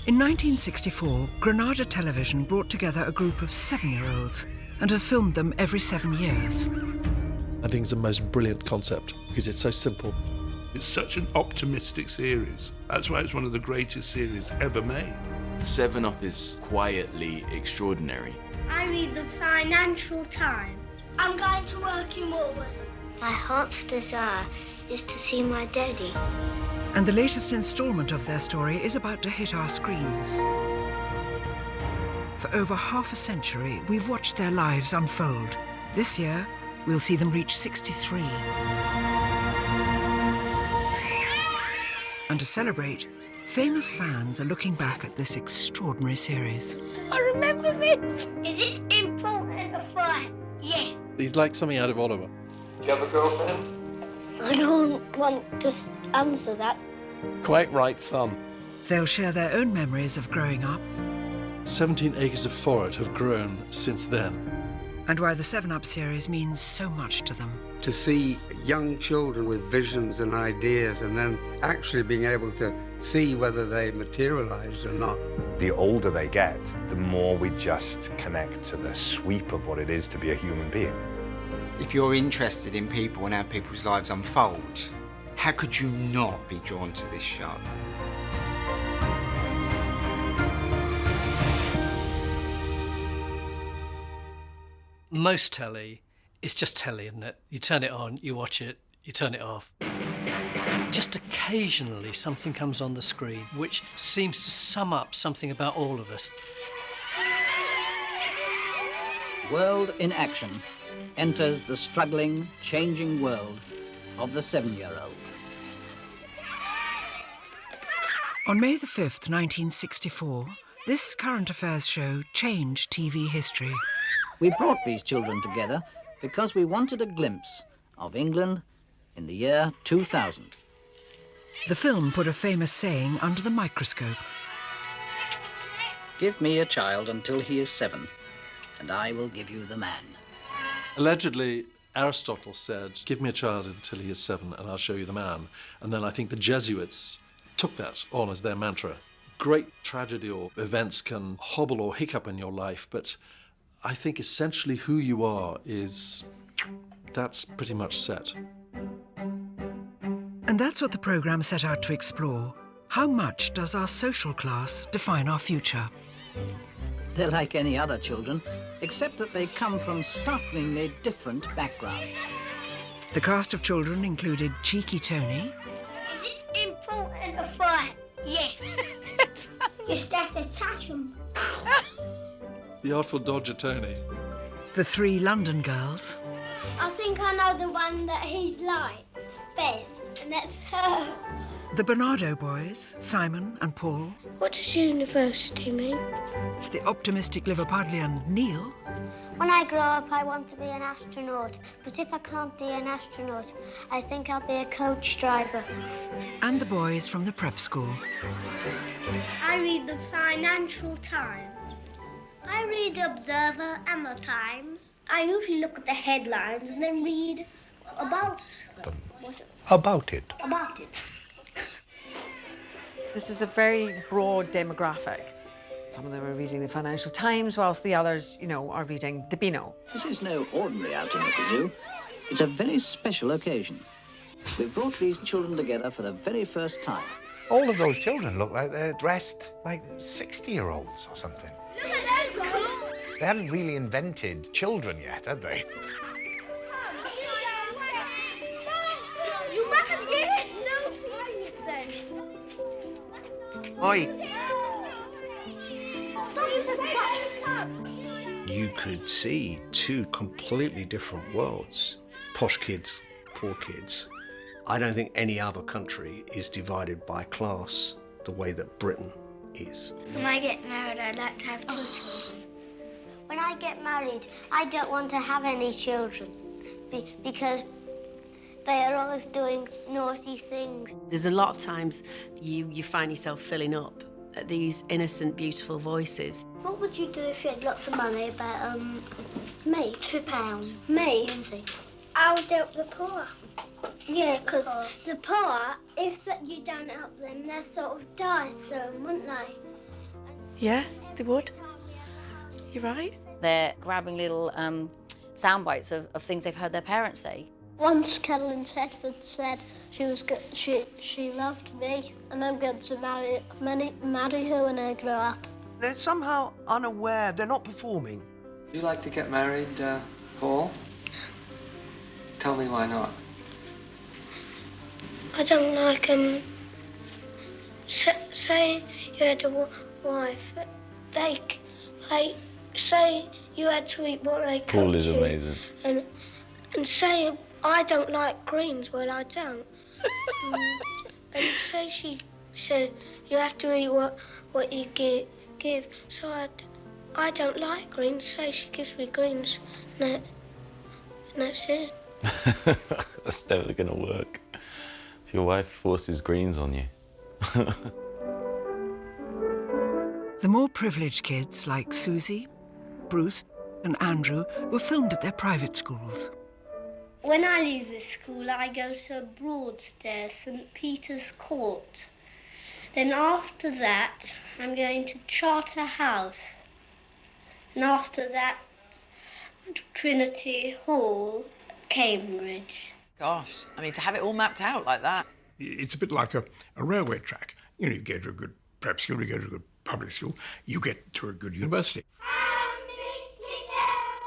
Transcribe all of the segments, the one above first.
In 1964, Granada Television brought together a group of 7-year-olds and has filmed them every 7 years. I think it's the most brilliant concept because it's so simple. It's such an optimistic series. That's why it's one of the greatest series ever made. 7 Up is quietly extraordinary. I read the Financial Times. I'm going to work in Woolworths. My heart's desire is to see my daddy. And the latest instalment of their story is about to hit our screens. For over half a century, we've watched their lives unfold. This year, we'll see them reach 63. And to celebrate, famous fans are looking back at this extraordinary series. I remember this. Is it important or fun? Yes. He's like something out of Oliver. Do you have a girlfriend? I don't want to answer that. Quite right, son. They'll share their own memories of growing up 17 acres of forest have grown since then. and why the 7-Up series means so much to them. To see young children with visions and ideas and then actually being able to see whether they materialised or not. The older they get, the more we just connect to the sweep of what it is to be a human being. If you're interested in people and how people's lives unfold, how could you not be drawn to this show? Most telly is just telly, isn't it? You turn it on, you watch it, you turn it off. Just occasionally something comes on the screen which seems to sum up something about all of us. World in Action enters the struggling, changing world of the 7-year-old. On May the 5th, 1964, this current affairs show changed TV history. We brought these children together because we wanted a glimpse of England in the year 2000. The film put a famous saying under the microscope. Give me a child until he is 7, and I will give you the man. Allegedly, Aristotle said, give me a child until he is 7 and I'll show you the man. And then I think the Jesuits took that on as their mantra. Great tragedy or events can hobble or hiccup in your life, but I think essentially who you are that's pretty much set. And that's what the programme set out to explore. How much does our social class define our future? They're like any other children, except that they come from startlingly different backgrounds. The cast of children included Cheeky Tony. Is it important or fun? Yes. Just let's attack him. The Artful Dodger Tony. The 3 London girls. I think I know the one that he likes best, and that's her. The Bernardo boys, Simon and Paul. What does university mean? The optimistic Liverpudlian Neil. When I grow up, I want to be an astronaut. But if I can't be an astronaut, I think I'll be a coach driver. And the boys from the prep school. I read the Financial Times. I read the Observer and the Times. I usually look at the headlines and then read about them. About it. About it. This is a very broad demographic. Some of them are reading the Financial Times, whilst the others, are reading the Beano. This is no ordinary outing at the zoo. It's a very special occasion. We've brought these children together for the very first time. All of those children look like they're dressed like 60-year-olds or something. Look at those girls. They haven't really invented children yet, have they? You mustn't get it. No, please. Oi. You could see 2 completely different worlds. Posh kids, poor kids. I don't think any other country is divided by class the way that Britain is. When I get married, I'd like to have 2 children. When I get married, I don't want to have any children because they are always doing naughty things. There's a lot of times you find yourself filling up at these innocent, beautiful voices. What would you do if you had lots of money? About me, £2. Me, Lindsay. I would help the poor. Yeah, because the poor, if you don't help them, they'll sort of die soon, wouldn't they? Yeah, they would. You're right. They're grabbing little sound bites of things they've heard their parents say. Once Carolyn Sedgwick said she loved me, and I'm going to marry her when I grow up. They're somehow unaware. They're not performing. Do you like to get married, Paul? Tell me why not. I don't like say you had a wife. Like say you had to eat what they cooked. Paul is you, amazing. And say I don't like greens. Well, I don't. And say she said you have to eat what you give. So I don't like greens. Say she gives me greens. And that's it. That's never gonna work. If your wife forces greens on you. The more privileged kids like Susie, Bruce and Andrew were filmed at their private schools. When I leave this school, I go to Broadstairs, St Peter's Court. Then after that, I'm going to Charter House. And after that, Trinity Hall, Cambridge. Gosh, I mean, to have it all mapped out like that. It's a bit like a railway track. You know, you go to a good prep school, you go to a good public school, you get to a good university.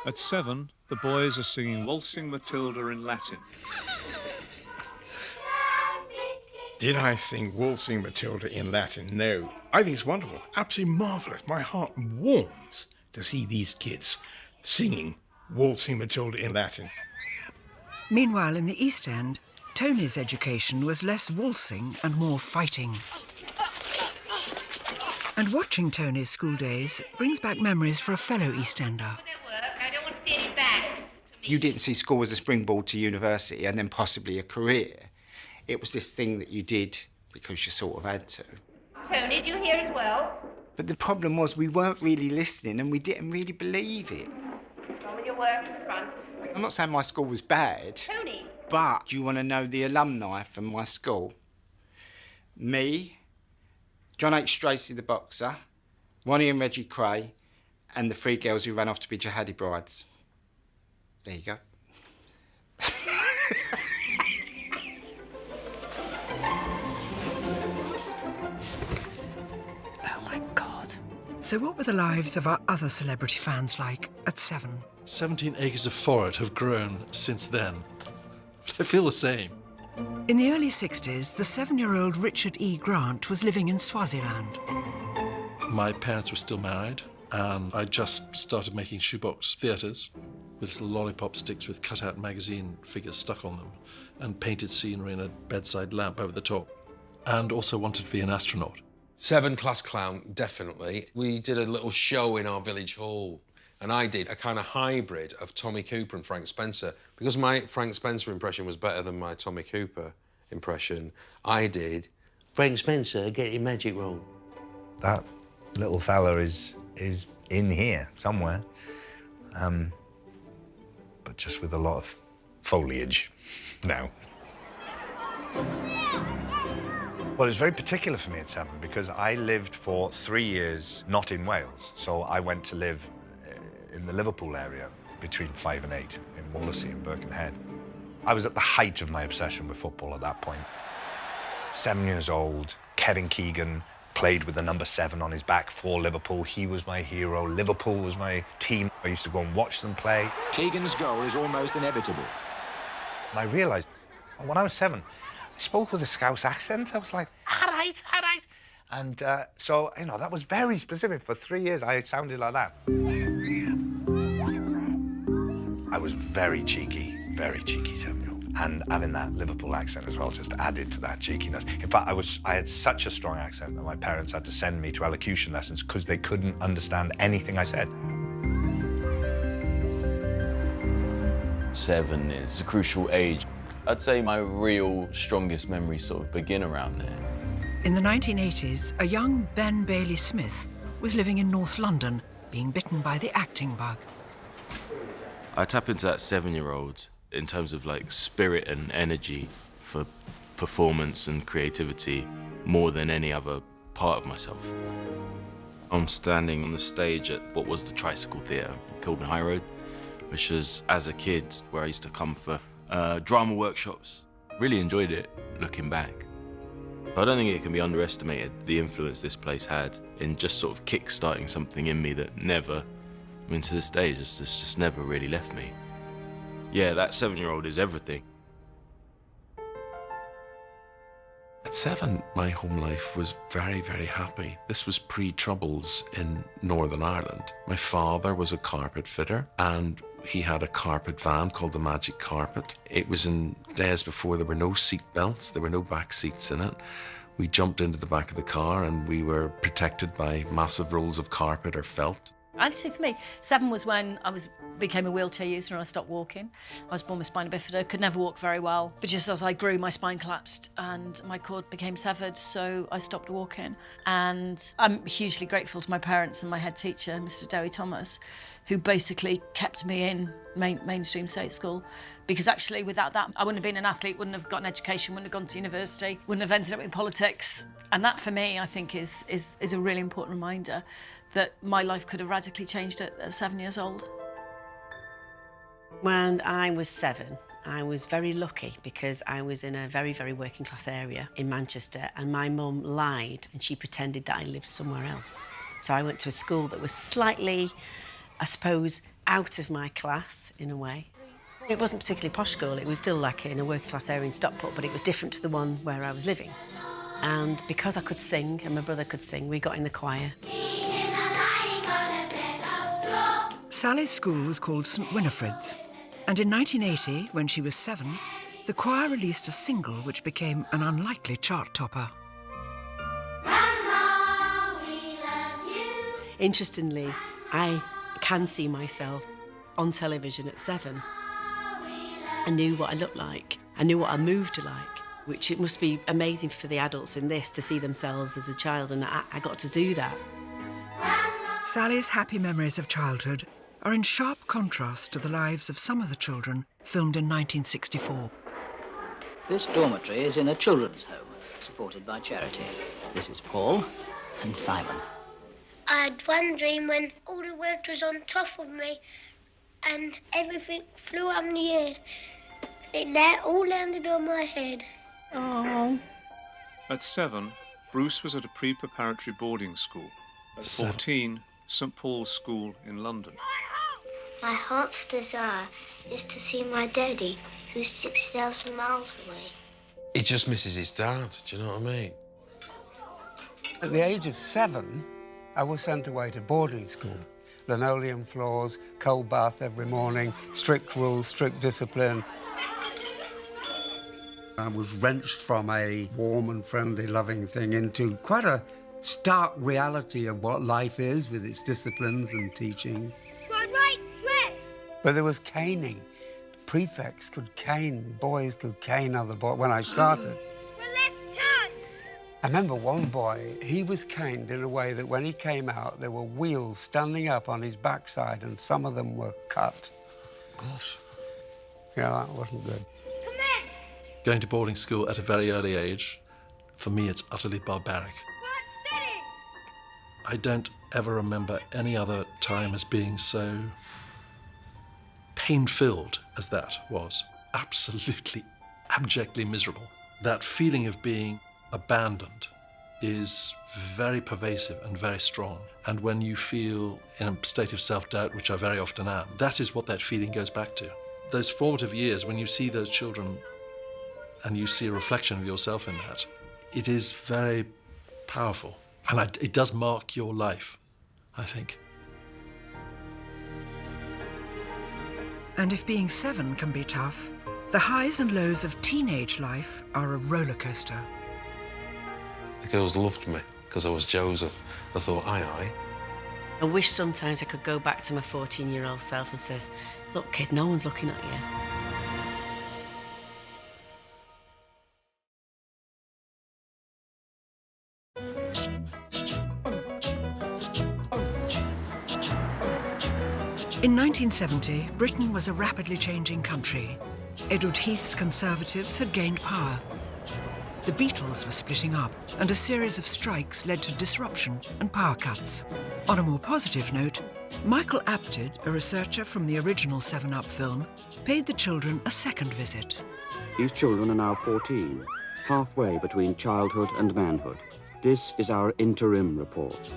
At 7, the boys are singing Waltzing Matilda in Latin. Did I sing Waltzing Matilda in Latin? No. I think it's wonderful, absolutely marvellous. My heart warms to see these kids singing Waltzing Matilda in Latin. Meanwhile, in the East End, Tony's education was less waltzing and more fighting. And watching Tony's school days brings back memories for a fellow East Ender. You didn't see school as a springboard to university and then possibly a career. It was this thing that you did because you sort of had to. Tony, do you hear as well? But the problem was we weren't really listening and we didn't really believe it. On with your work in front. I'm not saying my school was bad. Tony. But do you want to know the alumni from my school? Me, John H. Stracey the boxer, Ronnie and Reggie Cray, and the 3 girls who ran off to be jihadi brides. There you go. Oh my God. So what were the lives of our other celebrity fans like at 7? 17 acres of forest have grown since then. I feel the same. In the early 60s, the 7-year-old Richard E. Grant was living in Swaziland. My parents were still married, and I just started making shoebox theatres with little lollipop sticks with cut-out magazine figures stuck on them and painted scenery and a bedside lamp over the top, and also wanted to be an astronaut. 7 class clown, definitely. We did a little show in our village hall, and I did a kind of hybrid of Tommy Cooper and Frank Spencer. Because my Frank Spencer impression was better than my Tommy Cooper impression, I did Frank Spencer, get your magic roll. That little fella is in here somewhere, but just with a lot of foliage now. Well, it's very particular for me at 7 because I lived for 3 years not in Wales. So I went to live in the Liverpool area between 5 and 8 in Wallasey and Birkenhead. I was at the height of my obsession with football at that point. 7 years old, Kevin Keegan played with the number 7 on his back for Liverpool. He was my hero. Liverpool was my team. I used to go and watch them play. Keegan's goal is almost inevitable. And I realised, when I was 7, I spoke with a Scouse accent. I was like, all right. And so, you know, that was very specific. For 3 years, I sounded like that. I was very cheeky 7-year-old. And having that Liverpool accent as well just added to that cheekiness. In fact, I had such a strong accent that my parents had to send me to elocution lessons because they couldn't understand anything I said. 7 is a crucial age. I'd say my real strongest memories sort of begin around there. In the 1980s, a young Ben Bailey Smith was living in North London, being bitten by the acting bug. I tap into that 7-year-old in terms of like spirit and energy for performance and creativity more than any other part of myself. I'm standing on the stage at what was the Tricycle Theatre, Kilburn High Road, which was, as a kid, where I used to come for drama workshops. Really enjoyed it, looking back. I don't think it can be underestimated, the influence this place had in just sort of kick-starting something in me that never, I mean, to this day, it's just never really left me. Yeah, that 7-year-old is everything. At 7, my home life was very, very happy. This was pre-Troubles in Northern Ireland. My father was a carpet fitter, and he had a carpet van called the Magic Carpet. It was in days before there were no seat belts, there were no back seats in it. We jumped into the back of the car and we were protected by massive rolls of carpet or felt. Actually, for me, 7 was when I became a wheelchair user and I stopped walking. I was born with spina bifida, could never walk very well. But just as I grew, my spine collapsed and my cord became severed, so I stopped walking. And I'm hugely grateful to my parents and my head teacher, Mr. Dewi Thomas, who basically kept me in mainstream state school. Because actually, without that, I wouldn't have been an athlete, wouldn't have got an education, wouldn't have gone to university, wouldn't have ended up in politics. And that, for me, I think is a really important reminder that my life could have radically changed at 7 years old. When I was 7, I was very lucky because I was in a very, very working class area in Manchester, and my mum lied and she pretended that I lived somewhere else. So I went to a school that was slightly, I suppose, out of my class in a way. It wasn't a particularly posh school, it was still like in a working class area in Stockport, but it was different to the one where I was living. And because I could sing and my brother could sing, we got in the choir. Sally's school was called St Winifred's, and in 1980, when she was 7, the choir released a single which became an unlikely chart topper. Interestingly, I can see myself on television at 7. I knew what I looked like, I knew what I moved like, which it must be amazing for the adults in this to see themselves as a child, and I got to do that. Sally's happy memories of childhood are in sharp contrast to the lives of some of the children filmed in 1964. This dormitory is in a children's home, supported by charity. This is Paul and Simon. I had one dream when all the world was on top of me and everything flew up in the air. It all landed on my head. Oh. At 7, Bruce was at a pre-preparatory boarding school. At 14, St Paul's School in London. My heart's desire is to see my daddy, who's 6,000 miles away. He just misses his dad, do you know what I mean? At the age of 7, I was sent away to boarding school. Linoleum floors, cold bath every morning, strict rules, strict discipline. I was wrenched from a warm and friendly, loving thing into quite a stark reality of what life is with its disciplines and teaching. But there was caning. Prefects could cane, boys could cane other boys when I started. I remember one boy, he was caned in a way that when he came out, there were wheels standing up on his backside and some of them were cut. Gosh. Yeah, that wasn't good. Going to boarding school at a very early age, for me, it's utterly barbaric. I don't ever remember any other time as being so pain-filled as that was. Absolutely, abjectly miserable. That feeling of being abandoned is very pervasive and very strong. And when you feel in a state of self-doubt, which I very often am, that is what that feeling goes back to. Those formative years, when you see those children and you see a reflection of yourself in that, it is very powerful. And it does mark your life, I think. And if being 7 can be tough, the highs and lows of teenage life are a roller coaster. The girls loved me because I was Joseph. I thought, aye. I wish sometimes I could go back to my 14-year-old self and says, look, kid, no one's looking at you. In 1970, Britain was a rapidly changing country. Edward Heath's Conservatives had gained power. the Beatles were splitting up, and a series of strikes led to disruption and power cuts. On a more positive note, Michael Apted, a researcher from the original 7 Up film, paid the children a second visit. These children are now 14, halfway between childhood and manhood. This is our interim report.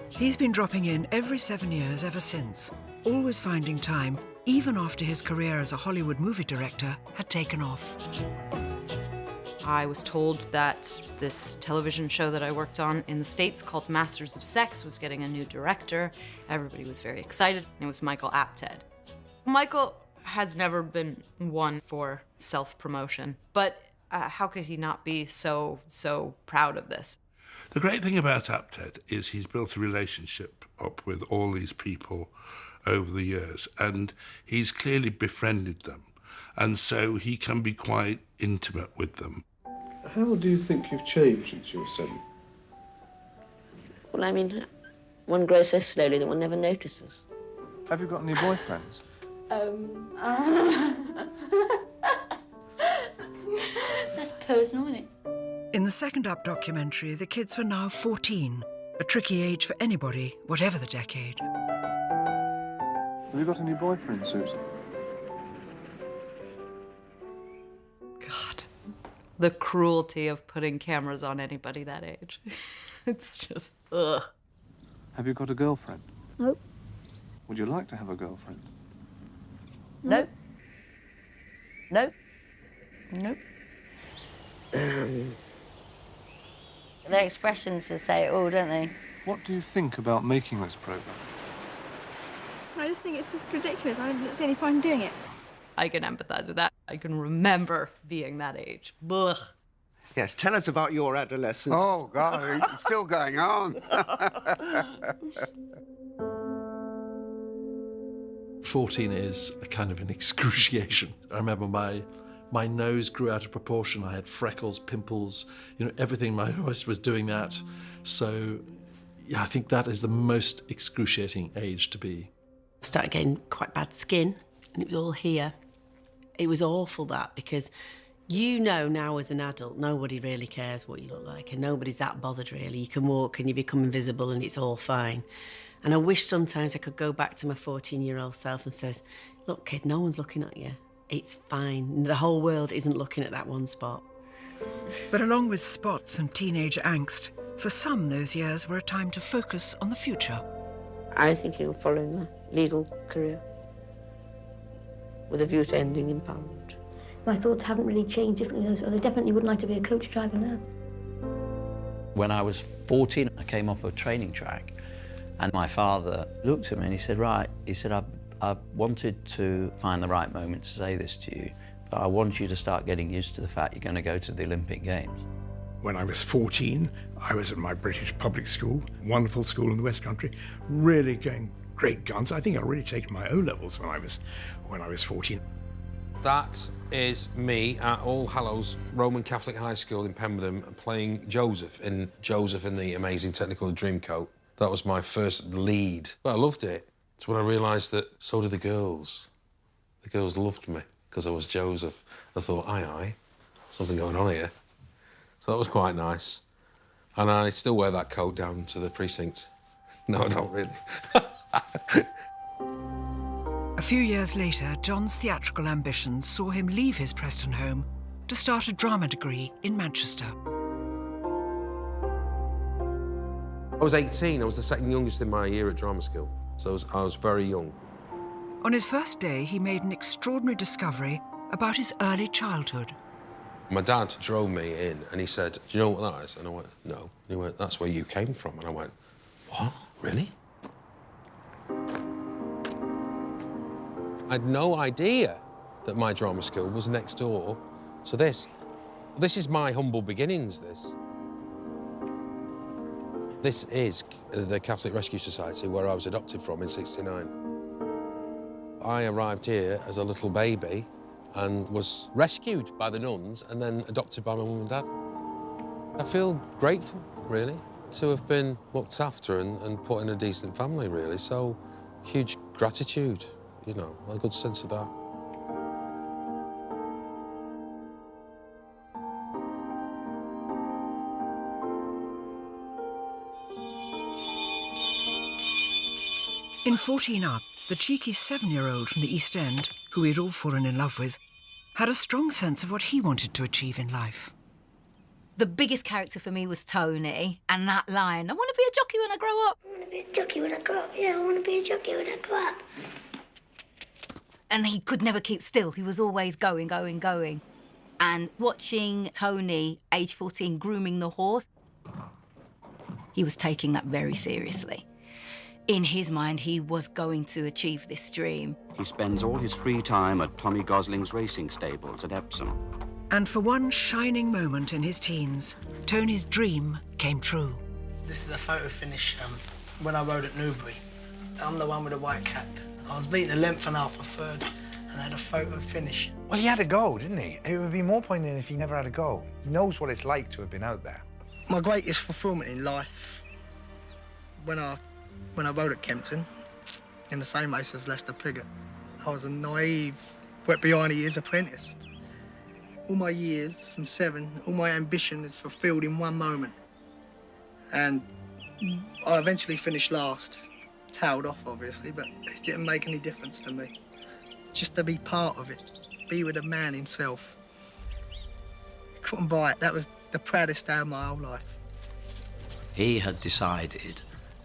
He's been dropping in every 7 years ever since, always finding time, even after his career as a Hollywood movie director had taken off. I was told that this television show that I worked on in the States called Masters of Sex was getting a new director. Everybody was very excited, and it was Michael Apted. Michael has never been one for self-promotion, but how could he not be so proud of this? The great thing about Apted is he's built a relationship up with all these people over the years, and he's clearly befriended them, and so he can be quite intimate with them. How do you think you've changed since you were 7? Well, I mean, one grows so slowly that one never notices. Have you got any boyfriends? That's personal, isn't it? In the 2nd Up documentary, the kids were now 14, a tricky age for anybody, whatever the decade. Have you got any boyfriends, Susan? God, the cruelty of putting cameras on anybody that age. It's just, ugh. Have you got a girlfriend? Nope. Would you like to have a girlfriend? Nope. Nope. Nope. Their expressions to say it all, don't they? What do you think about making this program? I just think it's just ridiculous. I don't see any point in doing it. I can empathize with that. I can remember being that age. Ugh. Yes, tell us about your adolescence. Oh, God, it's still going on. 14 is a kind of an excruciation. I remember my nose grew out of proportion. I had freckles, pimples, everything. My voice was doing that. So, yeah, I think that is the most excruciating age to be. I started getting quite bad skin, and it was all here. It was awful, that, because now as an adult, nobody really cares what you look like, and nobody's that bothered, really. You can walk and you become invisible and it's all fine. And I wish sometimes I could go back to my 14-year-old self and says, look, kid, no one's looking at you. It's fine. The whole world isn't looking at that one spot. But along with spots and teenage angst, for some those years were a time to focus on the future. I'm thinking of following a legal career with a view to ending in Parliament. My thoughts haven't really changed differently, so I definitely wouldn't like to be a coach driver now. When I was 14, I came off a training track, and my father looked at me and he said, right, he said, I wanted to find the right moment to say this to you, but I want you to start getting used to the fact you're going to go to the Olympic Games. When I was 14, I was at my British public school, wonderful school in the West Country, really going great guns. I think I'd already taken my O-levels when I was 14. That is me at All Hallows Roman Catholic High School in Pemberton playing Joseph in the Amazing Technicolor Dreamcoat. That was my first lead. But I loved it. It's when I realised that so did the girls. The girls loved me because I was Joseph. I thought, aye, something going on here. So that was quite nice. And I still wear that coat down to the precinct. No, I don't really. A few years later, John's theatrical ambitions saw him leave his Preston home to start a drama degree in Manchester. I was 18. I was the second youngest in my year at drama school. So I was very young. On his first day, he made an extraordinary discovery about his early childhood. My dad drove me in and he said, do you know what that is? And I went, no. And he went, that's where you came from. And I went, what? Really? I had no idea that my drama school was next door to this. This is my humble beginnings, this. This is the Catholic Rescue Society where I was adopted from in '69. I arrived here as a little baby and was rescued by the nuns and then adopted by my mum and dad. I feel grateful, really, to have been looked after and put in a decent family, really. So, huge gratitude, you know, a good sense of that. In 14 Up, the cheeky 7-year-old from the East End, who we'd all fallen in love with, had a strong sense of what he wanted to achieve in life. The biggest character for me was Tony, and that line, I want to be a jockey when I grow up. I want to be a jockey when I grow up. Yeah, I want to be a jockey when I grow up. And he could never keep still. He was always going, going, going. And watching Tony, age 14, grooming the horse, he was taking that very seriously. In his mind, he was going to achieve this dream. He spends all his free time at Tommy Gosling's racing stables at Epsom. And for one shining moment in his teens, Tony's dream came true. This is a photo finish when I rode at Newbury. I'm the one with the white cap. I was beating a length and half a third, and I had a photo finish. Well, he had a go, didn't he? It would be more poignant if he never had a go. He knows what it's like to have been out there. My greatest fulfilment in life, when I rode at Kempton, in the same race as Lester Piggott, I was a naive, wet-behind-the-ears apprentice. All my years, from 7, all my ambition is fulfilled in one moment. And I eventually finished last. Tailed off, obviously, but it didn't make any difference to me. Just to be part of it, be with the man himself. Couldn't buy it. That was the proudest day of my whole life. He had decided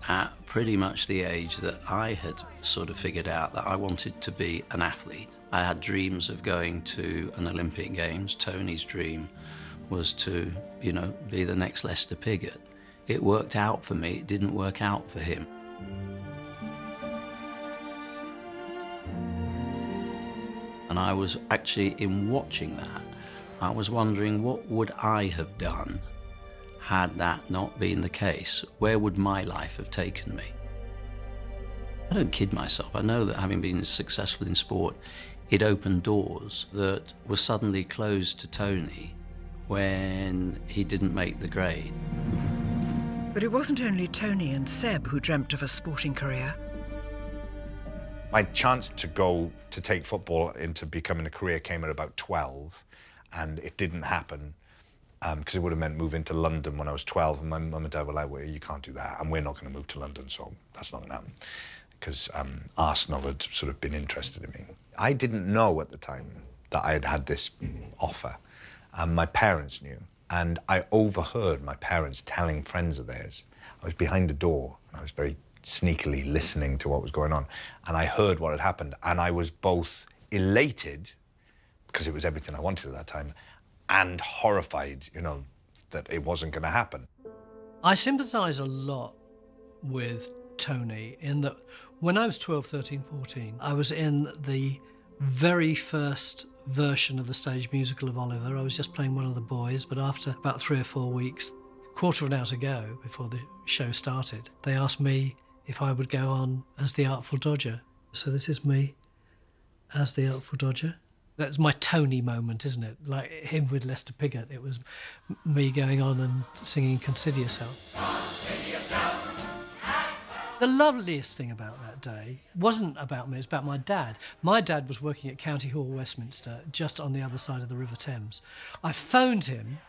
at pretty much the age that I had sort of figured out that I wanted to be an athlete. I had dreams of going to an Olympic Games. Tony's dream was to, you know, be the next Lester Piggott. It worked out for me, it didn't work out for him. And I was actually, in watching that, I was wondering what would I have done had that not been the case? Where would my life have taken me? I don't kid myself. I know that having been successful in sport, it opened doors that were suddenly closed to Tony when he didn't make the grade. But it wasn't only Tony and Seb who dreamt of a sporting career. My chance to go to take football into becoming a career came at about 12, and it didn't happen because it would have meant moving to London when I was 12, and my mum and dad were like, well, you can't do that, and we're not going to move to London, so that's not going to happen, because Arsenal had sort of been interested in me. I didn't know at the time that I had had this offer, and my parents knew, and I overheard my parents telling friends of theirs. I was behind a door, and I was very sneakily listening to what was going on, and I heard what had happened, and I was both elated, because it was everything I wanted at that time, and horrified, you know, that it wasn't going to happen. I sympathise a lot with Tony in that when I was 12, 13, 14, I was in the very first version of the stage musical of Oliver. I was just playing one of the boys, but after about 3 or 4 weeks, quarter of an hour to go before the show started, they asked me if I would go on as the Artful Dodger. So this is me as the Artful Dodger. That's my Tony moment, isn't it? Like him with Lester Piggott. It was me going on and singing Consider Yourself. The loveliest thing about that day wasn't about me, it was about my dad. My dad was working at County Hall, Westminster, just on the other side of the River Thames. I phoned him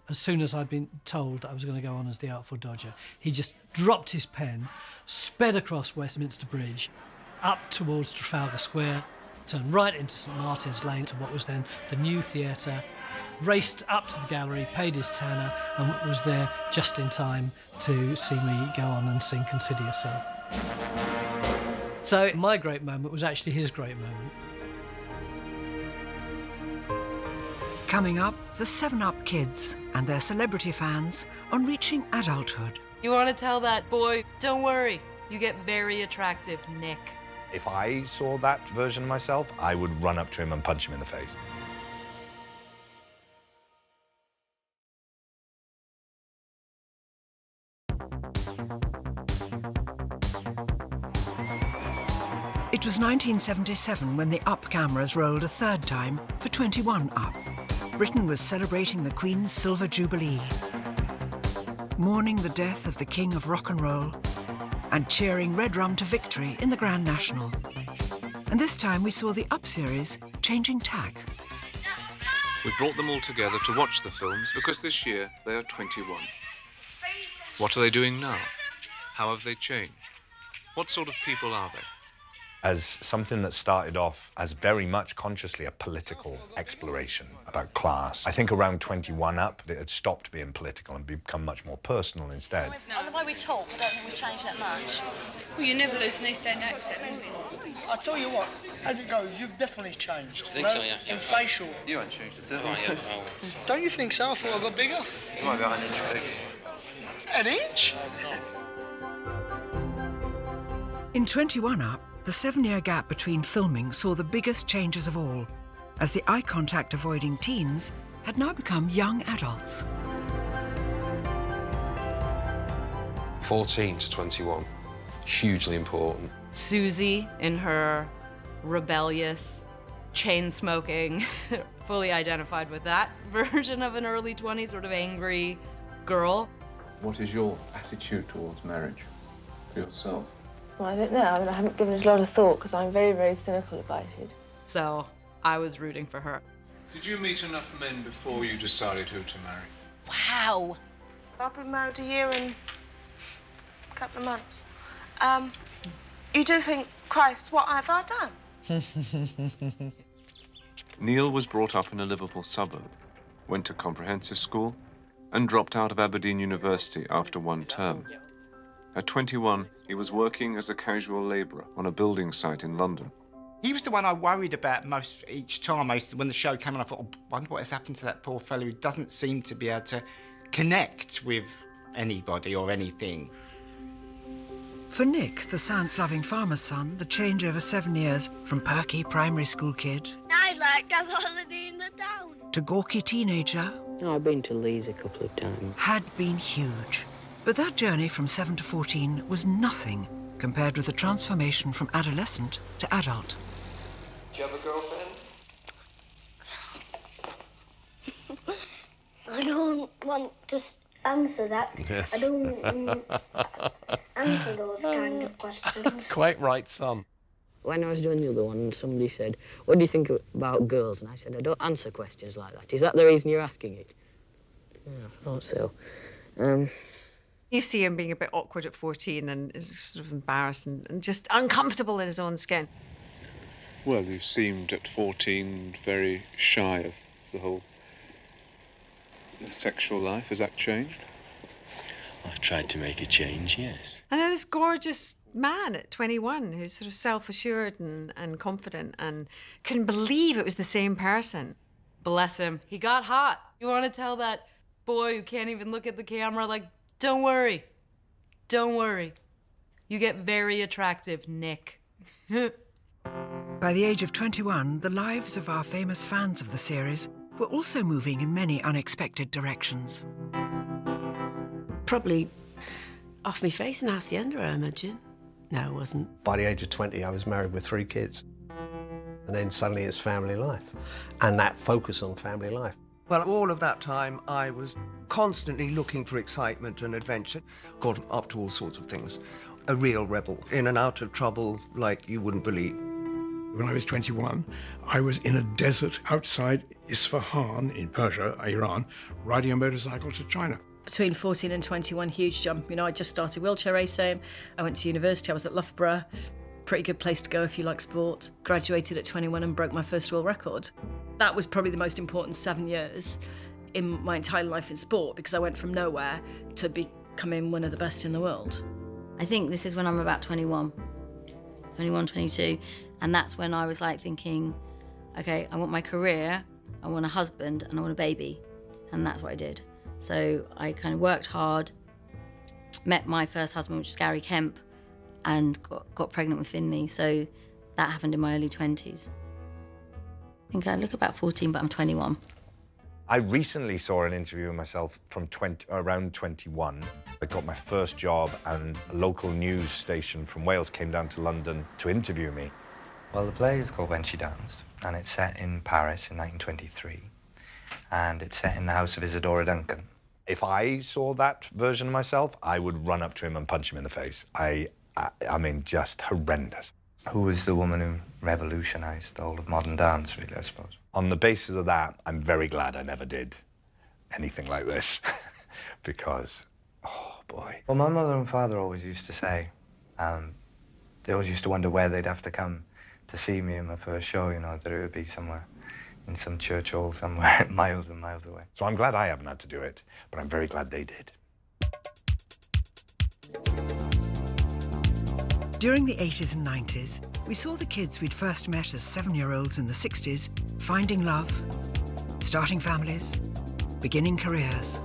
as soon as I'd been told that I was going to go on as the Artful Dodger. He just dropped his pen, sped across Westminster Bridge, up towards Trafalgar Square, turned right into St Martin's Lane to what was then the New Theatre, raced up to the gallery, paid his tanner, and was there just in time to see me go on and sing Consider Yourself. So my great moment was actually his great moment. Coming up, the 7-Up kids and their celebrity fans on reaching adulthood. You want to tell that boy, don't worry, you get very attractive, Nick. If I saw that version of myself, I would run up to him and punch him in the face. It was 1977 when the Up cameras rolled a third time for 21 Up. Britain was celebrating the Queen's Silver Jubilee, mourning the death of the King of Rock and Roll, and cheering Red Rum to victory in the Grand National. And this time we saw the Up series changing tack. We brought them all together to watch the films because this year they are 21. What are they doing now? How have they changed? What sort of people are they? As something that started off as very much consciously a political exploration about class. I think around 21 up, it had stopped being political and become much more personal instead. On the way we talk, I don't think we've changed that much. Well, you never lose an East End accent, will you? I tell you what, as it goes, you've definitely changed. I think so, yeah. In facial. You haven't changed at all. Oh, yeah. Don't you think so? I thought I got bigger. You might be about an inch big. An inch? In 21 Up, the 7-year gap between filming saw the biggest changes of all, as the eye contact avoiding teens had now become young adults. 14 to 21, hugely important. Susie, in her rebellious, chain-smoking, fully identified with that version of an early 20s sort of angry girl. What is your attitude towards marriage for yourself? Well, I don't know. I mean, I haven't given it a lot of thought because I'm very, very cynical about it. So I was rooting for her. Did you meet enough men before you decided who to marry? Wow. I've been married a year and a couple of months. You do think, Christ, what have I done? Neil was brought up in a Liverpool suburb, went to comprehensive school, and dropped out of Aberdeen University after one term. At 21, he was working as a casual labourer on a building site in London. He was the one I worried about most each time. When the show came on, I thought, oh, I wonder what has happened to that poor fellow who doesn't seem to be able to connect with anybody or anything. For Nick, the science-loving farmer's son, the change over 7 years from perky primary school kid I'd like to have a holiday in the town. to gawky teenager I've been to Leeds a couple of times. had been huge. But that journey from 7 to 14 was nothing compared with the transformation from adolescent to adult. Do you have a girlfriend? I don't want to answer that. Yes. I don't answer those kind of questions. Quite right, son. When I was doing the other one, somebody said, what do you think about girls? And I said, I don't answer questions like that. Is that the reason you're asking it? Yeah, I thought so. You see him being a bit awkward at 14 and is sort of embarrassed and just uncomfortable in his own skin. Well, you seemed at 14 very shy of the whole sexual life. Has that changed? I tried to make a change, yes. And then this gorgeous man at 21 who's sort of self-assured and confident and couldn't believe it was the same person. Bless him. He got hot. You want to tell that boy who can't even look at the camera, like, don't worry. Don't worry. You get very attractive, Nick. By the age of 21, the lives of our famous fans of the series were also moving in many unexpected directions. Probably off my face in Hacienda, I imagine. No, it wasn't. By the age of 20, I was married with 3 kids. And then suddenly it's family life. And that focus on family life. Well, all of that time, I was constantly looking for excitement and adventure. Got up to all sorts of things. A real rebel, in and out of trouble like you wouldn't believe. When I was 21, I was in a desert outside Isfahan in Persia, Iran, riding a motorcycle to China. Between 14 and 21, huge jump. You know, I just started wheelchair racing. I went to university. I was at Loughborough. Pretty good place to go if you like sport. Graduated at 21 and broke my first world record. That was probably the most important 7 years in my entire life in sport because I went from nowhere to becoming one of the best in the world. I think this is when I'm about 21, 22, and that's when I was like thinking, okay, I want my career, I want a husband, and I want a baby, and that's what I did. So I kind of worked hard, met my first husband, which was Gary Kemp, and got pregnant with Finley. So that happened in my early 20s. I think I look about 14, but I'm 21. I recently saw an interview of myself from around 21. I got my first job, and a local news station from Wales came down to London to interview me. Well, the play is called When She Danced, and it's set in Paris in 1923, and it's set in the house of Isadora Duncan. If I saw that version of myself, I would run up to him and punch him in the face. I mean, just horrendous. Who was the woman who revolutionised the whole of modern dance, really, I suppose? On the basis of that, I'm very glad I never did anything like this, because, oh, boy. Well, my mother and father always used to say, They always used to wonder where they'd have to come to see me in my first show, you know, that it would be somewhere in some church hall somewhere miles and miles away. So I'm glad I haven't had to do it, but I'm very glad they did. During the 80s and 90s, we saw the kids we'd first met as 7-year-olds in the 60s finding love, starting families, beginning careers.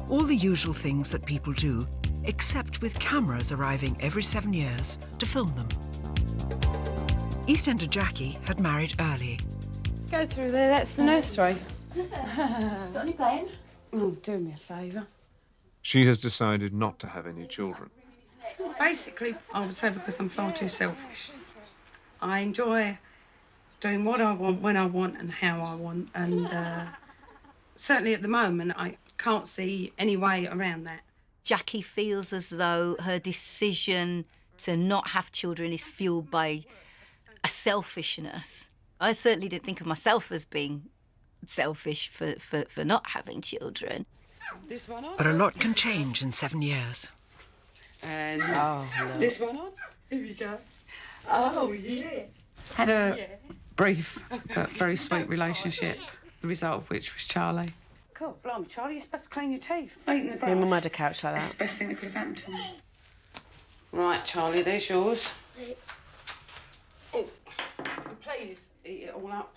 All the usual things that people do, except with cameras arriving every 7 years to film them. EastEnder Jackie had married early. Go through there, that's the nursery. Got any plans? Oh, do me a favour. She has decided not to have any children. Basically, I would say because I'm far too selfish. I enjoy doing what I want, when I want and how I want, and certainly at the moment I can't see any way around that. Jackie feels as though her decision to not have children is fueled by a selfishness. I certainly didn't think of myself as being selfish for not having children. But a lot can change in 7 years. And this one on. Here we go. Oh, yeah. Had a brief but very sweet relationship, the result of which was Charlie. God, blimey, Charlie, you're supposed to clean your teeth. Eating the brush. My mum had a couch like That's that. the best thing that could have happened to me. Right, Charlie, there's yours. Oh, please eat it all up.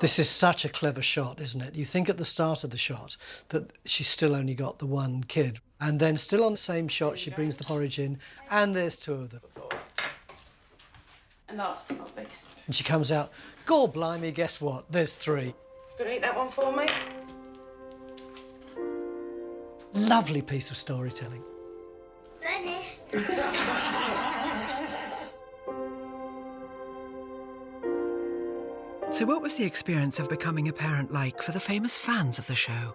This is such a clever shot, isn't it? You think at the start of the shot that she's still only got the one kid. And then still on the same shot, she brings the porridge in, and there's 2 of them. And last but not least. And she comes out, God blimey, guess what? There's 3. Gonna eat that one for me? Lovely piece of storytelling. So what was the experience of becoming a parent like for the famous fans of the show?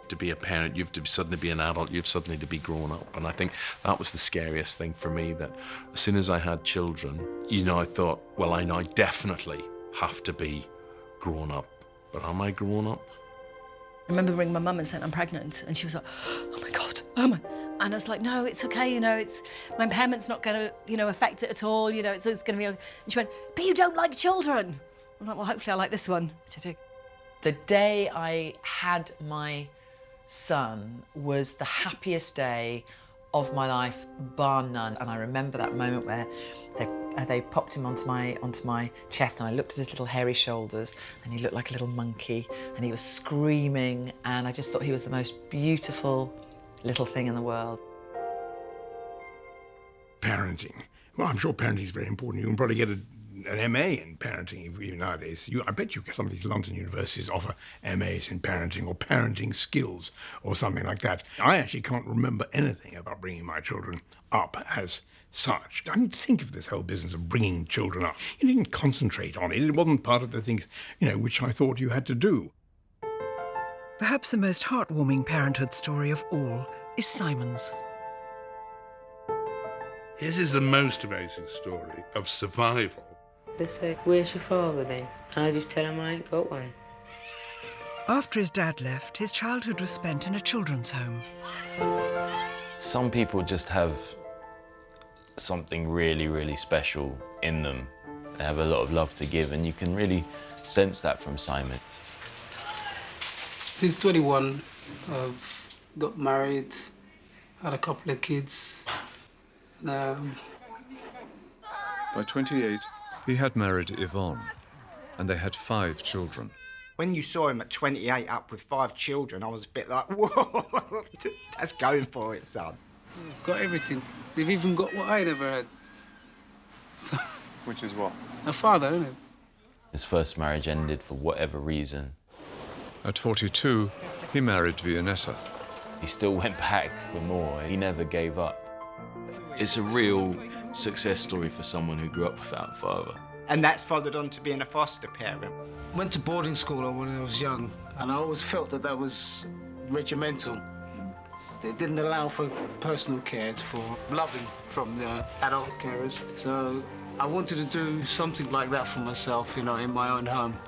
To be a parent, you have to suddenly be an adult, you have suddenly to be grown up. And I think that was the scariest thing for me, that as soon as I had children, you know, I thought, well, I now definitely have to be grown up. But am I grown up? I remember ringing my mum and saying I'm pregnant, and she was like, oh my God, oh my. And I was like, no, it's okay, you know, it's my impairment's not going to, you know, affect it at all, you know, it's going to be. And she went, but you don't like children. I'm like, well, hopefully I like this one, which I do. The day I had my son was the happiest day of my life, bar none. And I remember that moment where they popped him onto my chest, and I looked at his little hairy shoulders, and he looked like a little monkey, and he was screaming, and I just thought he was the most beautiful little thing in the world. Parenting. Well, I'm sure parenting is very important. You can probably get an MA in parenting even nowadays. I bet you some of these London universities offer MAs in parenting or parenting skills or something like that. I actually can't remember anything about bringing my children up as such. I didn't think of this whole business of bringing children up. You didn't concentrate on it. It wasn't part of the things, you know, which I thought you had to do. Perhaps the most heartwarming parenthood story of all is Simon's. His is the most amazing story of survival. They say, where's your father then? And I just tell him I ain't got one. After his dad left, his childhood was spent in a children's home. Some people just have something really, really special in them. They have a lot of love to give, and you can really sense that from Simon. Since 21, I've got married, had a couple of kids. By 28, he had married Yvonne, and they had 5 children. When you saw him at 28 up with 5 children, I was a bit like, whoa, that's going for it, son. They've got everything. They've even got what I never had. So, which is what? A father, isn't it? His first marriage ended for whatever reason. At 42, he married Vianetta. He still went back for more. He never gave up. It's a real success story for someone who grew up without a father. And that's followed on to being a foster parent. Went to boarding school when I was young, and I always felt that that was regimental. It didn't allow for personal care, for loving from the adult carers. So I wanted to do something like that for myself, you know, in my own home.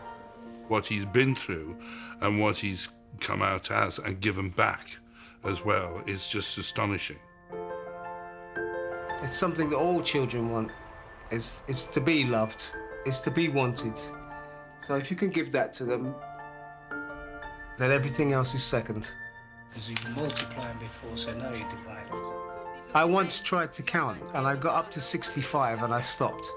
What he's been through and what he's come out as and given back as well is just astonishing. It's something that all children want. It's to be loved. It's to be wanted. So if you can give that to them, then everything else is second. Because you were multiplying before, so now you're dividing. I once tried to count, and I got up to 65, and I stopped.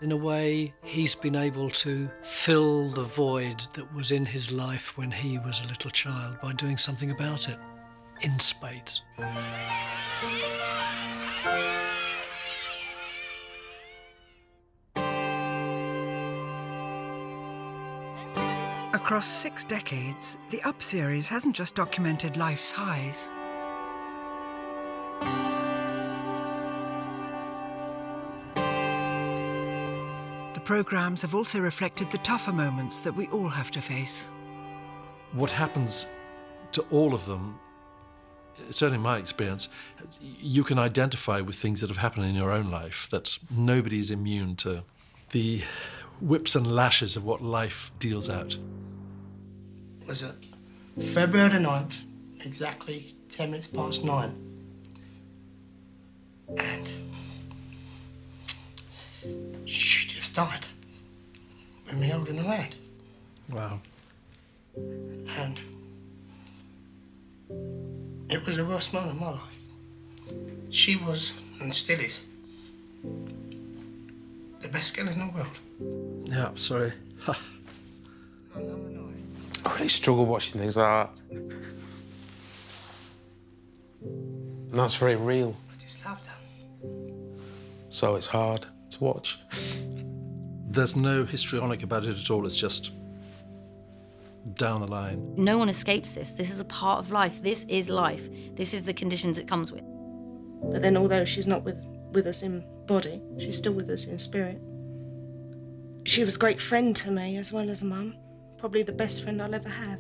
In a way, he's been able to fill the void that was in his life when he was a little child by doing something about it in spades. Across 6 decades, the Up series hasn't just documented life's highs. The programmes have also reflected the tougher moments that we all have to face. What happens to all of them, certainly in my experience, you can identify with things that have happened in your own life, that nobody is immune to the whips and lashes of what life deals out. Was it February the 9th, exactly 10 minutes past 9. And she just died with me holding her hand. Wow. And it was the worst moment of my life. She was, and still is, the best girl in the world. Yeah, sorry. I really struggle watching things like that. And that's very real. I just loved her. So it's hard to watch. There's no histrionic about it at all. It's just down the line. No one escapes this. This is a part of life. This is life. This is the conditions it comes with. But then although she's not with us in body, she's still with us in spirit. She was a great friend to me as well as a mum. Probably the best friend I'll ever have.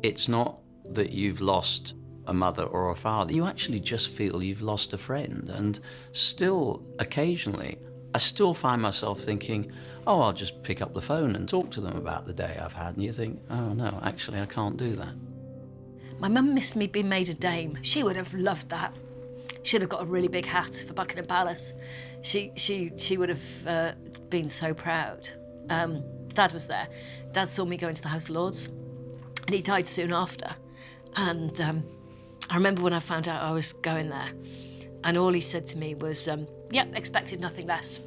It's not that you've lost a mother or a father. You actually just feel you've lost a friend. And still, occasionally, I still find myself thinking, oh, I'll just pick up the phone and talk to them about the day I've had. And you think, oh, no, actually, I can't do that. My mum missed me being made a dame. She would have loved that. She'd have got a really big hat for Buckingham Palace. She would have been so proud. Dad was there. Dad saw me go into the House of Lords, and he died soon after. And I remember when I found out I was going there, and all he said to me was, yep, expected nothing less.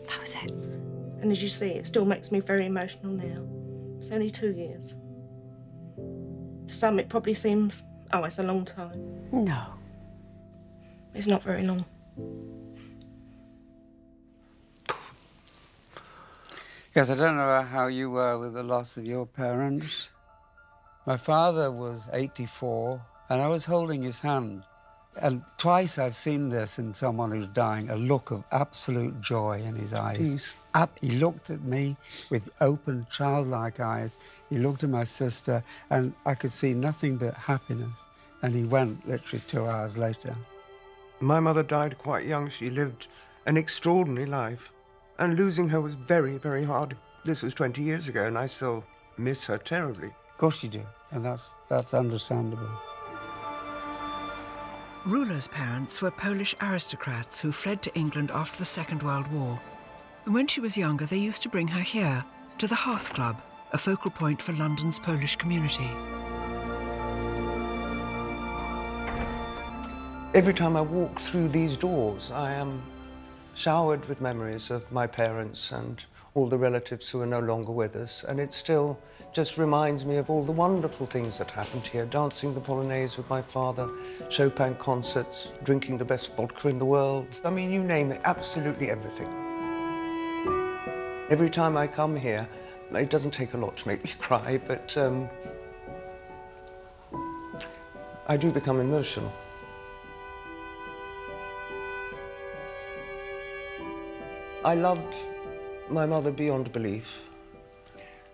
That was it. And as you see, it still makes me very emotional now. It's only 2 years. For some, it probably seems, oh, it's a long time. No. It's not very long. Yes, I don't know how you were with the loss of your parents. My father was 84, and I was holding his hand. And twice I've seen this in someone who's dying, a look of absolute joy in his eyes. He looked at me with open, childlike eyes. He looked at my sister, and I could see nothing but happiness. And he went literally 2 hours later. My mother died quite young. She lived an extraordinary life. And losing her was very, very hard. This was 20 years ago, and I still miss her terribly. Of course you do, and that's understandable. Rula's parents were Polish aristocrats who fled to England after the Second World War. And when she was younger, they used to bring her here, to the Hearth Club, a focal point for London's Polish community. Every time I walk through these doors, I am showered with memories of my parents and all the relatives who are no longer with us, and it still just reminds me of all the wonderful things that happened here. Dancing the Polonaise with my father, Chopin concerts, drinking the best vodka in the world. I mean, you name it, absolutely everything. Every time I come here, it doesn't take a lot to make me cry, but I do become emotional. I loved my mother beyond belief.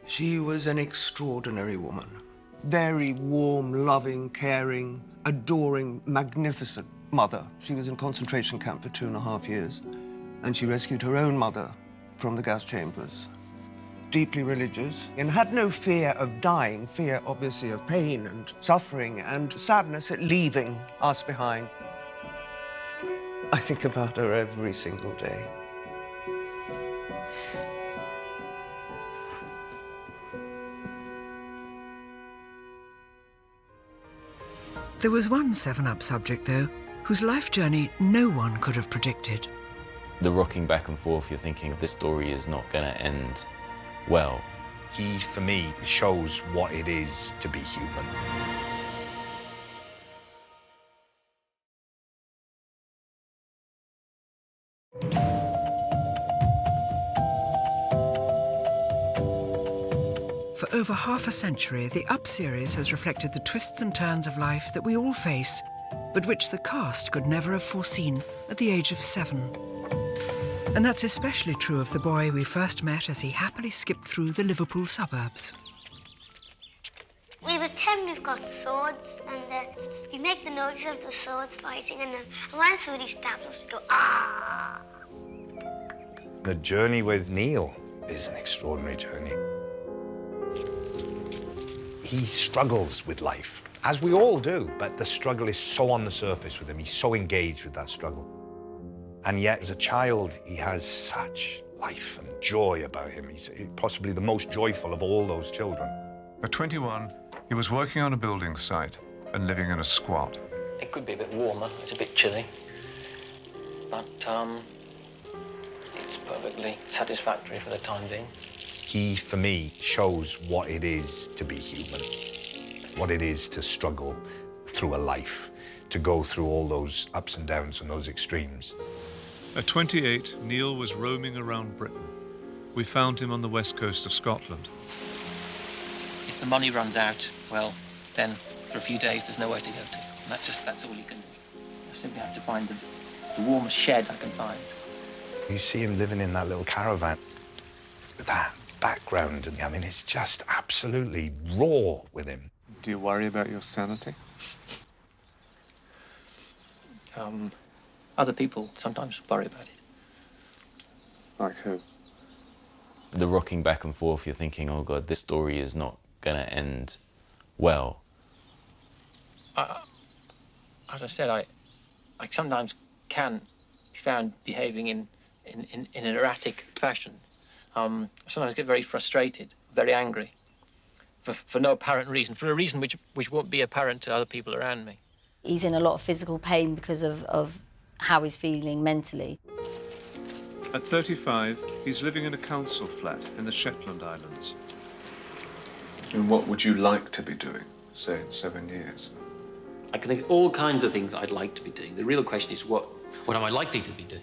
She was an extraordinary woman. Very warm, loving, caring, adoring, magnificent mother. She was in a concentration camp for 2.5 years, and she rescued her own mother from the gas chambers. Deeply religious, and had no fear of dying, fear, obviously, of pain and suffering and sadness at leaving us behind. I think about her every single day. There was one 7-Up subject, though, whose life journey no one could have predicted. The rocking back and forth, you're thinking this story is not going to end well. He, for me, shows what it is to be human. For over half a century, the Up series has reflected the twists and turns of life that we all face, but which the cast could never have foreseen at the age of 7. And that's especially true of the boy we first met as he happily skipped through the Liverpool suburbs. We pretend we've got swords, and we make the noise of the swords fighting, and when somebody stabs us, we go, ah! The journey with Neil is an extraordinary journey. He struggles with life, as we all do, but the struggle is so on the surface with him. He's so engaged with that struggle. And yet, as a child, he has such life and joy about him. He's possibly the most joyful of all those children. At 21, he was working on a building site and living in a squat. It could be a bit warmer, it's a bit chilly, but it's perfectly satisfactory for the time being. He, for me, shows what it is to be human, what it is to struggle through a life, to go through all those ups and downs and those extremes. At 28, Neil was roaming around Britain. We found him on the west coast of Scotland. If the money runs out, well, then for a few days there's nowhere to go to. And that's all you can do. You simply have to find the warmest shed I can find. You see him living in that little caravan with that background, and I mean, it's just absolutely raw with him. Do you worry about your sanity? Other people sometimes worry about it. Like who? The rocking back and forth, you're thinking, oh God, this story is not going to end well. As I said, I sometimes can be found behaving in an erratic fashion. I sometimes get very frustrated, very angry, for no apparent reason, for a reason which won't be apparent to other people around me. He's in a lot of physical pain because of how he's feeling mentally. At 35, he's living in a council flat in the Shetland Islands. And what would you like to be doing, say, in 7 years? I can think of all kinds of things I'd like to be doing. The real question is, what am I likely to be doing?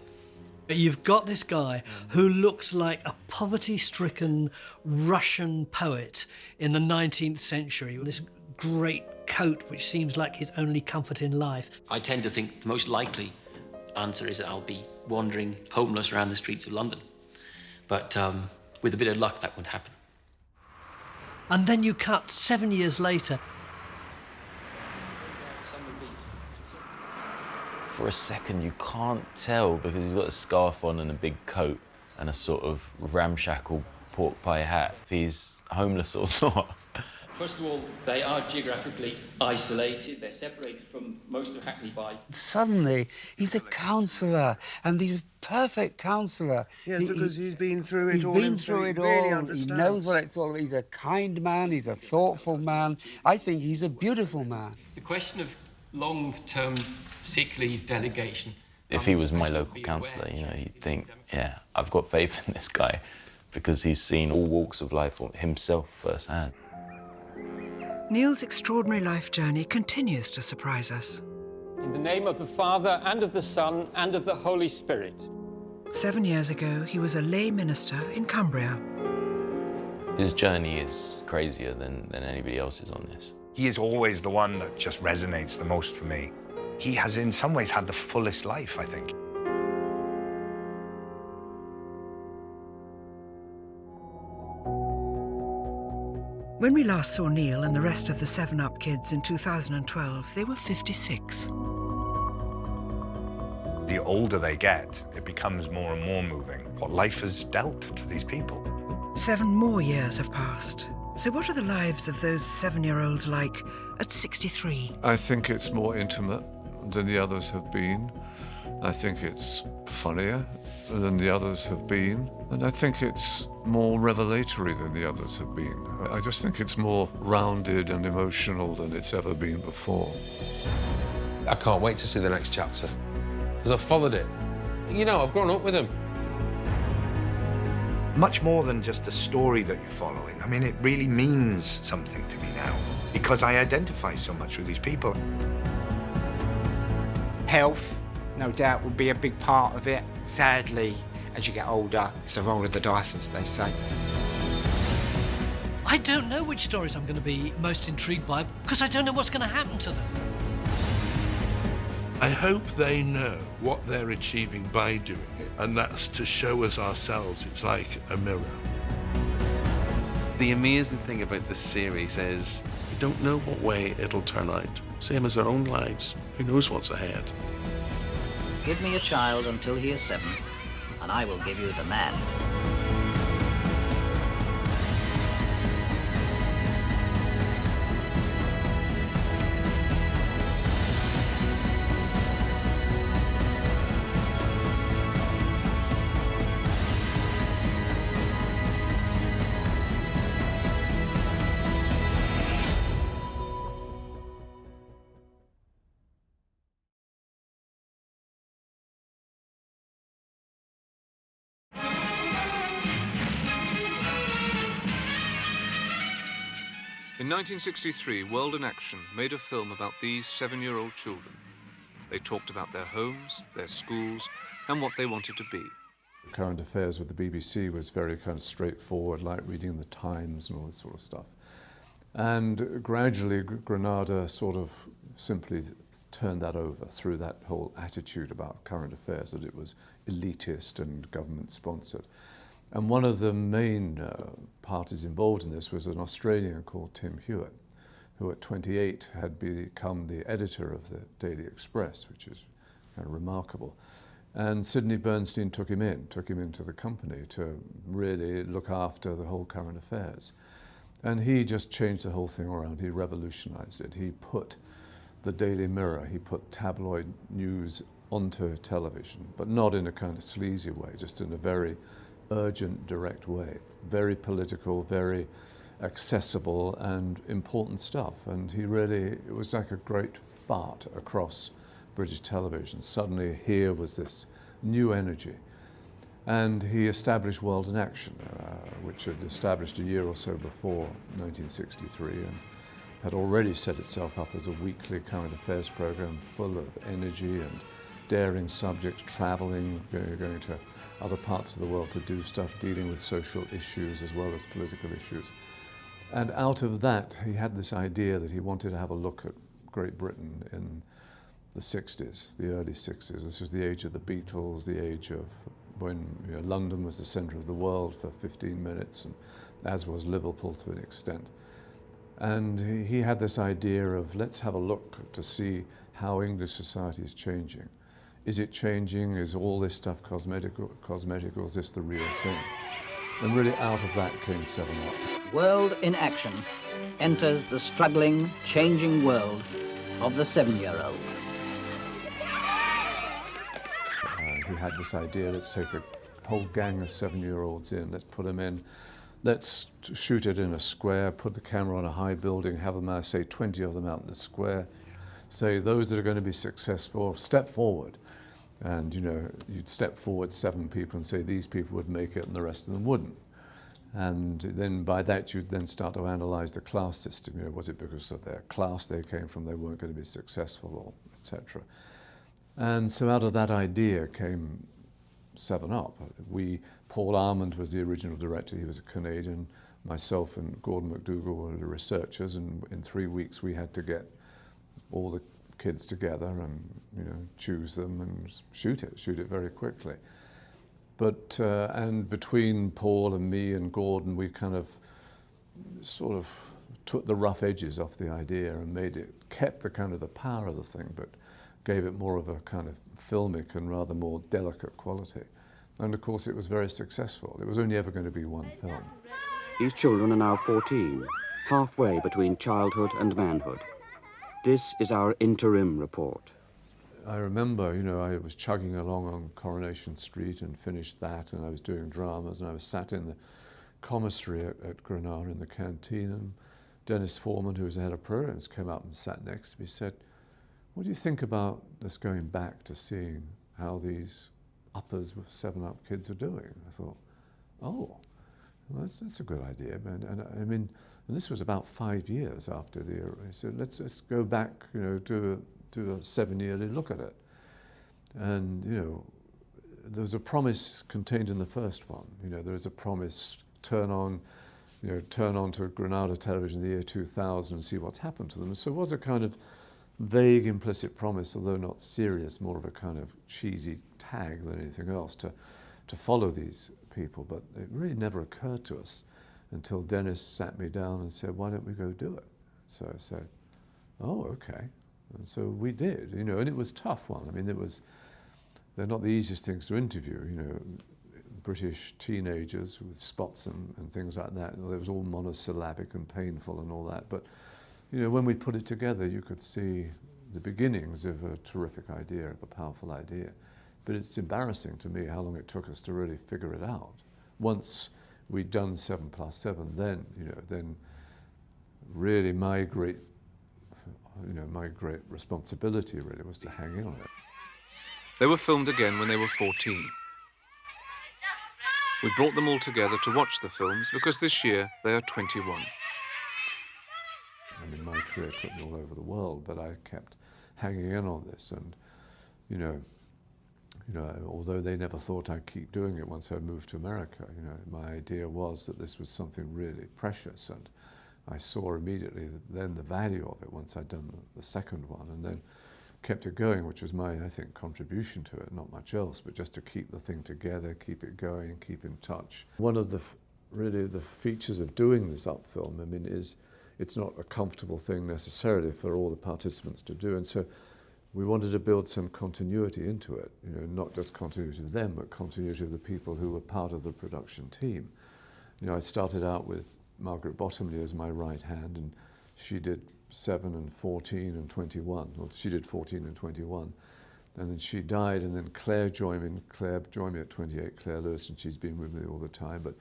You've got this guy who looks like a poverty-stricken Russian poet in the 19th century, with this great coat which seems like his only comfort in life. I tend to think the most likely answer is that I'll be wandering homeless around the streets of London. But with a bit of luck, that would happen. And then you cut 7 years later. For a second, you can't tell because he's got a scarf on and a big coat and a sort of ramshackle pork pie hat. If he's homeless or not. First of all, they are geographically isolated. They're separated from most of Hackney by... Suddenly, he's a counsellor, and he's a perfect counsellor. Yes, because he's been through it all. He's been through it really all. understands. He knows what it's all about. He's a kind man. He's a thoughtful man. I think he's a beautiful man. The question of long-term sick leave delegation... If he was my local councillor, you know, you'd think, yeah, I've got faith in this guy because he's seen all walks of life himself firsthand. Neil's extraordinary life journey continues to surprise us. In the name of the Father, and of the Son, and of the Holy Spirit. 7 years ago, he was a lay minister in Cumbria. His journey is crazier than anybody else's on this. He is always the one that just resonates the most for me. He has, in some ways, had the fullest life, I think. When we last saw Neil and the rest of the 7-Up kids in 2012, they were 56. The older they get, it becomes more and more moving what life has dealt to these people. 7 more years have passed. So what are the lives of those 7-year-olds like at 63? I think it's more intimate than the others have been. I think it's funnier than the others have been, and I think it's more revelatory than the others have been. I just think it's more rounded and emotional than it's ever been before. I can't wait to see the next chapter, because I've followed it. You know, I've grown up with him. Much more than just a story that you're following. I mean, it really means something to me now, because I identify so much with these people. Health, no doubt, will be a big part of it. Sadly, as you get older, it's a roll of the dice, as they say. I don't know which stories I'm going to be most intrigued by, because I don't know what's going to happen to them. I hope they know what they're achieving by doing it, and that's to show us ourselves. It's like a mirror. The amazing thing about this series is we don't know what way it'll turn out. Same as our own lives. Who knows what's ahead? Give me a child until he is 7, and I will give you the man. In 1963, World in Action made a film about these 7-year-old children. They talked about their homes, their schools, and what they wanted to be. Current affairs with the BBC was very kind of straightforward, like reading the Times and all this sort of stuff. And gradually, Granada sort of simply turned that over through that whole attitude about current affairs, that it was elitist and government-sponsored. And one of the main parties involved in this was an Australian called Tim Hewitt, who at 28 had become the editor of the Daily Express, which is kind of remarkable. And Sidney Bernstein took him into the company to really look after the whole current affairs. And he just changed the whole thing around. He revolutionized it. He put the Daily Mirror, he put tabloid news onto television, but not in a kind of sleazy way, just in a very urgent, direct way. Very political, very accessible and important stuff. And he really, it was like a great fart across British television. Suddenly here was this new energy. And he established World in Action, which had established a year or so before 1963 and had already set itself up as a weekly current affairs program full of energy and daring subjects, traveling, going to other parts of the world to do stuff, dealing with social issues as well as political issues. And out of that, he had this idea that he wanted to have a look at Great Britain in the 60s, the early 60s. This was the age of the Beatles, the age of when London was the centre of the world for 15 minutes, and as was Liverpool to an extent. And he had this idea of, let's have a look to see how English society is changing. Is it changing? Is all this stuff cosmetic, or is this the real thing? And really out of that came 7 Up. World in Action enters the struggling, changing world of the 7-year-old. He had this idea, let's take a whole gang of 7-year-olds in, let's put them in, let's shoot it in a square, put the camera on a high building, have them, say 20 of them out in the square, say those that are going to be successful, step forward. And you'd step forward 7 people and say these people would make it and the rest of them wouldn't. And then by that you'd then start to analyze the class system. Was it because of their class they came from they weren't going to be successful, or etc. And so out of that idea came 7 Up. Paul Armand was the original director. He was a Canadian. Myself and Gordon MacDougall were the researchers, and in 3 weeks we had to get all the kids together and choose them and shoot it very quickly. But and between Paul and me and Gordon, we kind of sort of took the rough edges off the idea and kept the kind of the power of the thing, but gave it more of a kind of filmic and rather more delicate quality. And of course it was very successful. It was only ever going to be one film. These children are now 14, halfway between childhood and manhood. This is our interim report. I remember, you know, I was chugging along on Coronation Street and finished that, and I was doing dramas, and I was sat in the commissary at Granada in the canteen, and Dennis Foreman, who was the head of programs, came up and sat next to me, said, "What do you think about us going back to seeing how these uppers with 7-Up kids are doing?" I thought, oh, well, that's a good idea. And I mean, and this was about 5 years after the. He said, let's go back, you know, do a 7-yearly look at it. And you know, there's a promise contained in the first one. You know, there is a promise: turn on to Granada Television in the year 2000 and see what's happened to them. So it was a kind of vague, implicit promise, although not serious, more of a kind of cheesy tag than anything else to follow these people. But it really never occurred to us until Dennis sat me down and said, "Why don't we go do it?" So I said, "Oh, okay." And so we did, you know, and it was a tough one. I mean, they're not the easiest things to interview, you know, British teenagers with spots and things like that. It was all monosyllabic and painful and all that. But, you know, when we put it together, you could see the beginnings of a terrific idea, of a powerful idea. But it's embarrassing to me how long it took us to really figure it out. Once we'd done 7+7, then really my great responsibility really was to hang in on it. They were filmed again when they were 14. We brought them all together to watch the films because this year they are 21. I mean, my career took me all over the world, but I kept hanging in on this, and you know, although they never thought I'd keep doing it once I moved to America, you know, my idea was that this was something really precious, and I saw immediately then the value of it once I'd done the second one, and then kept it going, which was my, I think, contribution to it, not much else, but just to keep the thing together, keep it going, keep in touch. One of the really the features of doing this Up film, I mean, is it's not a comfortable thing necessarily for all the participants to do, and so we wanted to build some continuity into it, you know, not just continuity of them, but continuity of the people who were part of the production team. You know, I started out with Margaret Bottomley as my right hand, and she did 7 and 14 and 21. Well, she did 14 and 21. And then she died, and then Claire joined me at 28, Claire Lewis, and she's been with me all the time. But,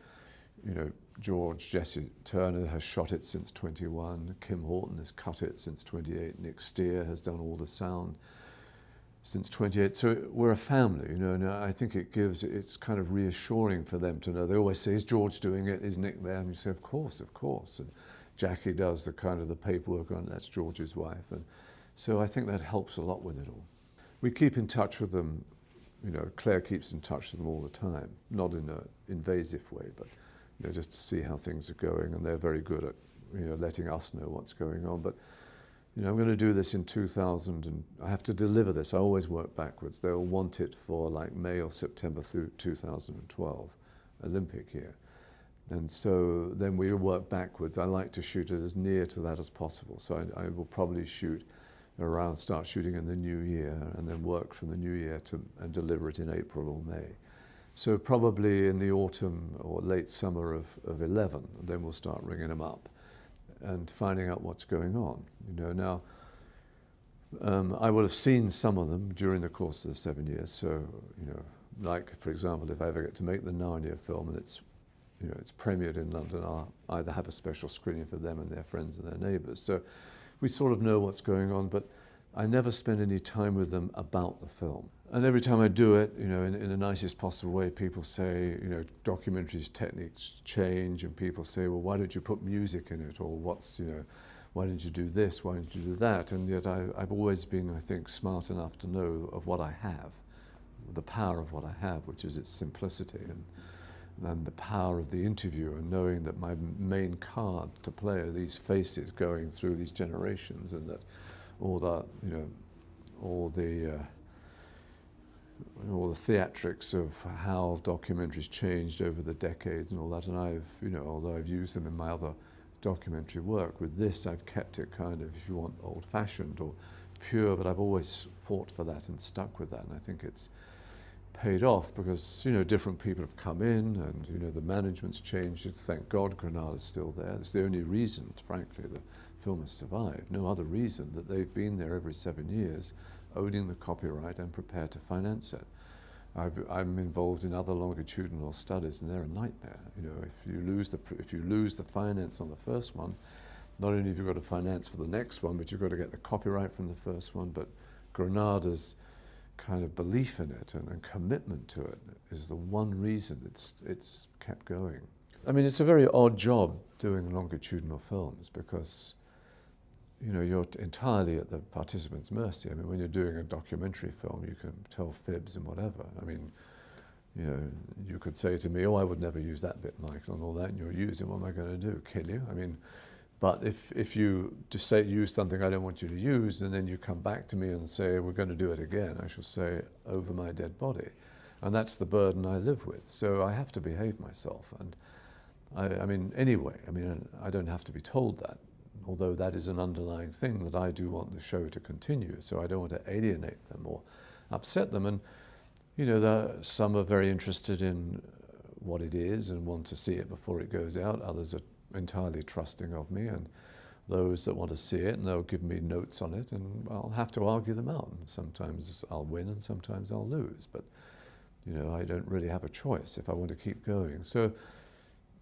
you know, Jesse Turner has shot it since 21. Kim Horton has cut it since 28. Nick Steer has done all the sound since 28. So we're a family, you know, and I think it's kind of reassuring for them to know. They always say, "Is George doing it? Is Nick there?" And you say, of course. And Jackie does the kind of the paperwork on it. That's George's wife. And so I think that helps a lot with it all. We keep in touch with them. You know, Claire keeps in touch with them all the time, not in an invasive way, but you know, just to see how things are going. And they're very good at, you know, letting us know what's going on. But you know, I'm going to do this in 2000, and I have to deliver this. I always work backwards. They'll want it for like May or September through 2012, Olympic year. And so then we work backwards. I like to shoot it as near to that as possible. So I will probably start shooting in the new year, and then work from the new year and deliver it in April or May. So probably in the autumn or late summer of 11, and then we'll start ringing them up and finding out what's going on. You know, now I will have seen some of them during the course of the 7 years. So, you know, like for example, if I ever get to make the Narnia film and it's premiered in London, I'll either have a special screening for them and their friends and their neighbours. So we sort of know what's going on, but I never spend any time with them about the film. And every time I do it, you know, in the nicest possible way, people say, you know, documentaries techniques change, and people say, well, why don't you put music in it? Or why didn't you do this? Why didn't you do that? And yet I've always been, I think, smart enough to know of what I have, the power of what I have, which is its simplicity, and the power of the interview, and knowing that my main card to play are these faces going through these generations, and that all the theatrics of how documentaries changed over the decades and all that. And although I've used them in my other documentary work, with this I've kept it kind of, if you want, old-fashioned or pure, but I've always fought for that and stuck with that, and I think it's paid off because, you know, different people have come in, and, you know, the management's changed. Thank God Granada's still there. It's the only reason, frankly, the film has survived. No other reason that they've been there every 7 years, owning the copyright and prepared to finance it. I'm involved in other longitudinal studies, and they're a nightmare. You know, if you lose the finance on the first one, not only have you got to finance for the next one, but you've got to get the copyright from the first one. But Granada's kind of belief in it and commitment to it is the one reason it's kept going. I mean, it's a very odd job doing longitudinal films because, you know, you're entirely at the participant's mercy. I mean, when you're doing a documentary film, you can tell fibs and whatever. I mean, you know, you could say to me, oh, I would never use that bit, Michael, and all that, and you're using, what am I going to do, kill you? I mean, but if you just say use something I don't want you to use, and then you come back to me and say, we're going to do it again, I shall say, over my dead body. And that's the burden I live with. So I have to behave myself. And I mean, anyway, I mean, I don't have to be told that, although that is an underlying thing that I do want the show to continue. So I don't want to alienate them or upset them. And, you know, some are very interested in what it is and want to see it before it goes out. Others are entirely trusting of me, and those that want to see it, and they'll give me notes on it, and I'll have to argue them out. And sometimes I'll win and sometimes I'll lose, but you know, I don't really have a choice if I want to keep going. So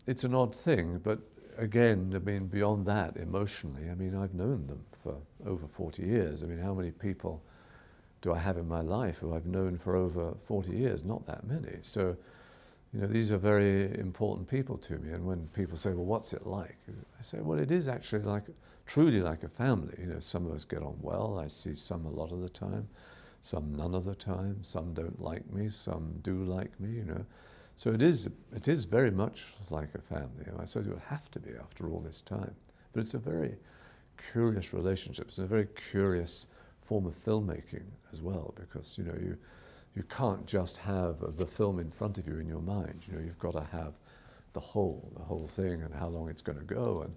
it's an odd thing, but again, I mean, beyond that, emotionally, I mean, I've known them for over 40 years. I mean, how many people do I have in my life who I've known for over 40 years? Not that many. So, you know, these are very important people to me. And when people say, well, what's it like? I say, well, it is actually like, truly like a family. You know, some of us get on well. I see some a lot of the time, some none of the time. Some don't like me, some do like me, you know. So it is very much like a family. I suppose it would have to be after all this time. But it's a very curious relationship. It's a very curious form of filmmaking as well, because, you know, you can't just have the film in front of you in your mind. You know, you've got to have the whole thing and how long it's going to go. And,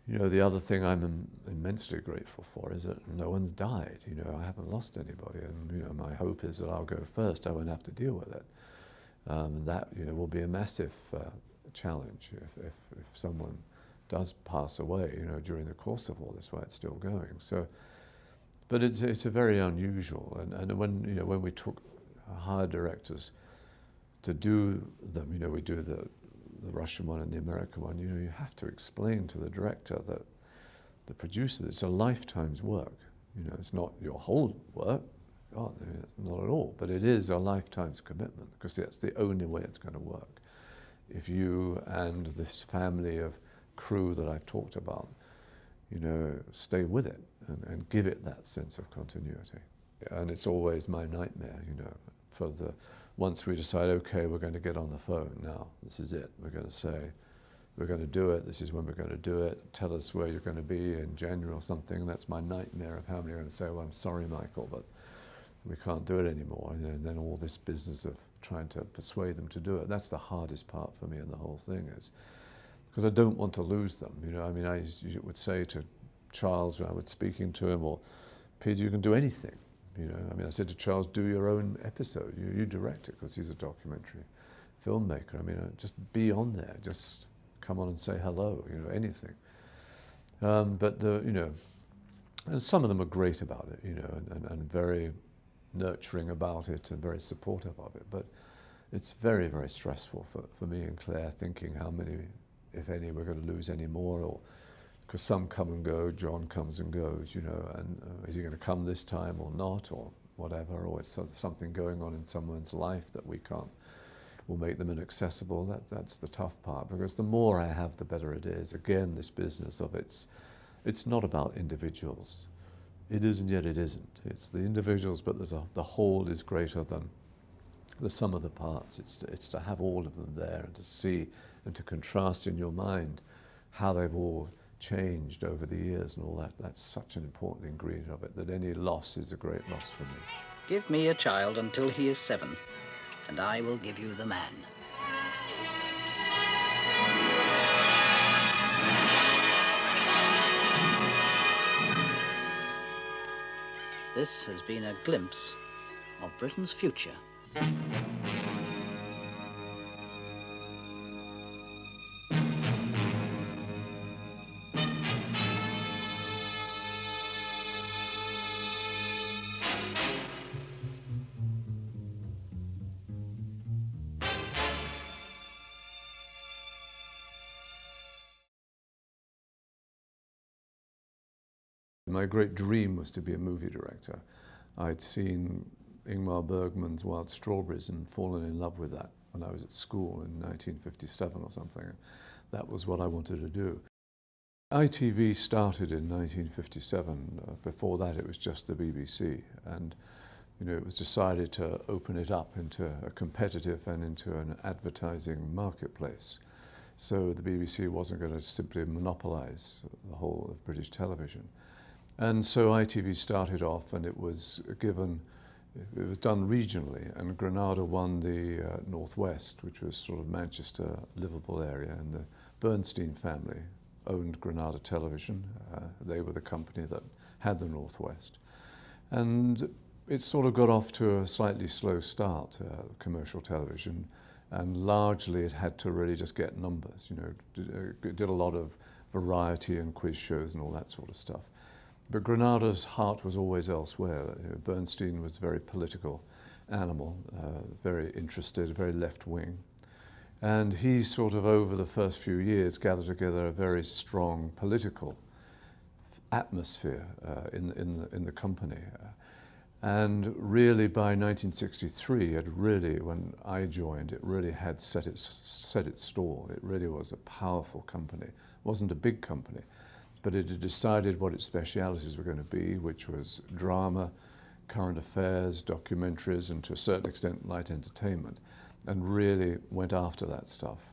you know, the other thing I'm immensely grateful for is that no one's died. You know, I haven't lost anybody. And, you know, my hope is that I'll go first. I won't have to deal with it. That, you know, will be a massive challenge if someone does pass away, you know, during the course of all this while it's still going. So, but it's a very unusual, and when we hired directors to do them, you know, we do the Russian one and the American one, you know, you have to explain to the director, that the producer, it's a lifetime's work. You know, it's not your whole work. God, not at all, but it is a lifetime's commitment, because that's the only way it's going to work. If you and this family of crew that I've talked about, you know, stay with it and give it that sense of continuity. And it's always my nightmare, you know, once we decide, okay, we're going to get on the phone now, this is it, we're going to say, we're going to do it, this is when we're going to do it, tell us where you're going to be in January or something. That's my nightmare of how many are going to say, well, I'm sorry, Michael, but we can't do it anymore. And then all this business of trying to persuade them to do it, that's the hardest part for me in the whole thing, is because I don't want to lose them. You know, I mean, I would say to Charles when I was speaking to him, or Peter, you can do anything. You know, I mean, I said to Charles, do your own episode. You direct it, because he's a documentary filmmaker. I mean, just be on there. Just come on and say hello. You know, anything. But you know, and some of them are great about it. You know, and very nurturing about it and very supportive of it. But it's very, very stressful for me and Claire, thinking how many, if any, we're going to lose any more, or because some come and go, John comes and goes, you know, and is he going to come this time or not, or whatever, or it's something going on in someone's life that we can't, will make them inaccessible. That's the tough part, because the more I have, the better it is. Again, this business of it's not about individuals. It is and yet it isn't. It's the individuals, but the whole is greater than the sum of the parts. It's to have all of them there and to see and to contrast in your mind how they've all changed over the years and all that. That's such an important ingredient of it, that any loss is a great loss for me. Give me a child until he is 7, and I will give you the man. This has been a glimpse of Britain's future. My great dream was to be a movie director. I'd seen Ingmar Bergman's Wild Strawberries and fallen in love with that when I was at school in 1957 or something. That was what I wanted to do. ITV started in 1957. Before that, it was just the BBC. And it was decided to open it up into a competitive and into an advertising marketplace. So the BBC wasn't going to simply monopolise the whole of British television. And so ITV started off, and it was done regionally, and Granada won the Northwest, which was sort of Manchester, Liverpool area, and the Bernstein family owned Granada Television. They were the company that had the Northwest. And it sort of got off to a slightly slow start, commercial television, and largely it had to really just get numbers. It did a lot of variety and quiz shows and all that sort of stuff. But Granada's heart was always elsewhere. Bernstein was a very political animal, very interested, very left-wing. And he sort of, over the first few years, gathered together a very strong political atmosphere in the company. And really, by 1963, when I joined, it really had set its stall. It really was a powerful company. It wasn't a big company, but it had decided what its specialities were going to be, which was drama, current affairs, documentaries, and to a certain extent, light entertainment, and really went after that stuff.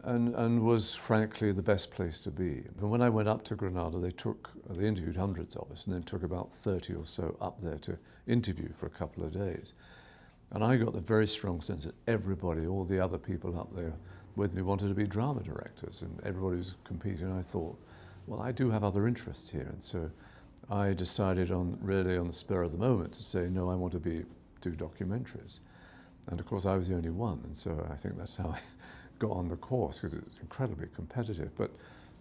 And was, frankly, the best place to be. And when I went up to Granada, they interviewed hundreds of us, and then took about 30 or so up there to interview for a couple of days. And I got the very strong sense that everybody, all the other people up there with me, wanted to be drama directors, and everybody was competing. I thought, well, I do have other interests here. And so I decided really on the spur of the moment to say, no, I want to do documentaries. And of course, I was the only one, and so I think that's how I got on the course, because it was incredibly competitive. But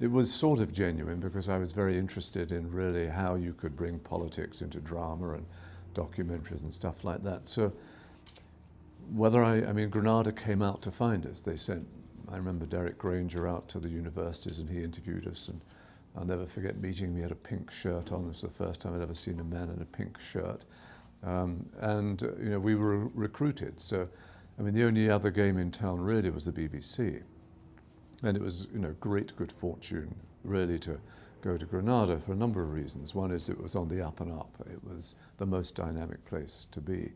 it was sort of genuine, because I was very interested in really how you could bring politics into drama and documentaries and stuff like that. So Granada came out to find us. They sent, I remember Derek Granger out to the universities, and he interviewed us, and I'll never forget meeting him. He had a pink shirt on. It was the first time I'd ever seen a man in a pink shirt. We were recruited. So, the only other game in town really was the BBC. And it was, great good fortune really to go to Granada for a number of reasons. One is it was on the up and up. It was the most dynamic place to be.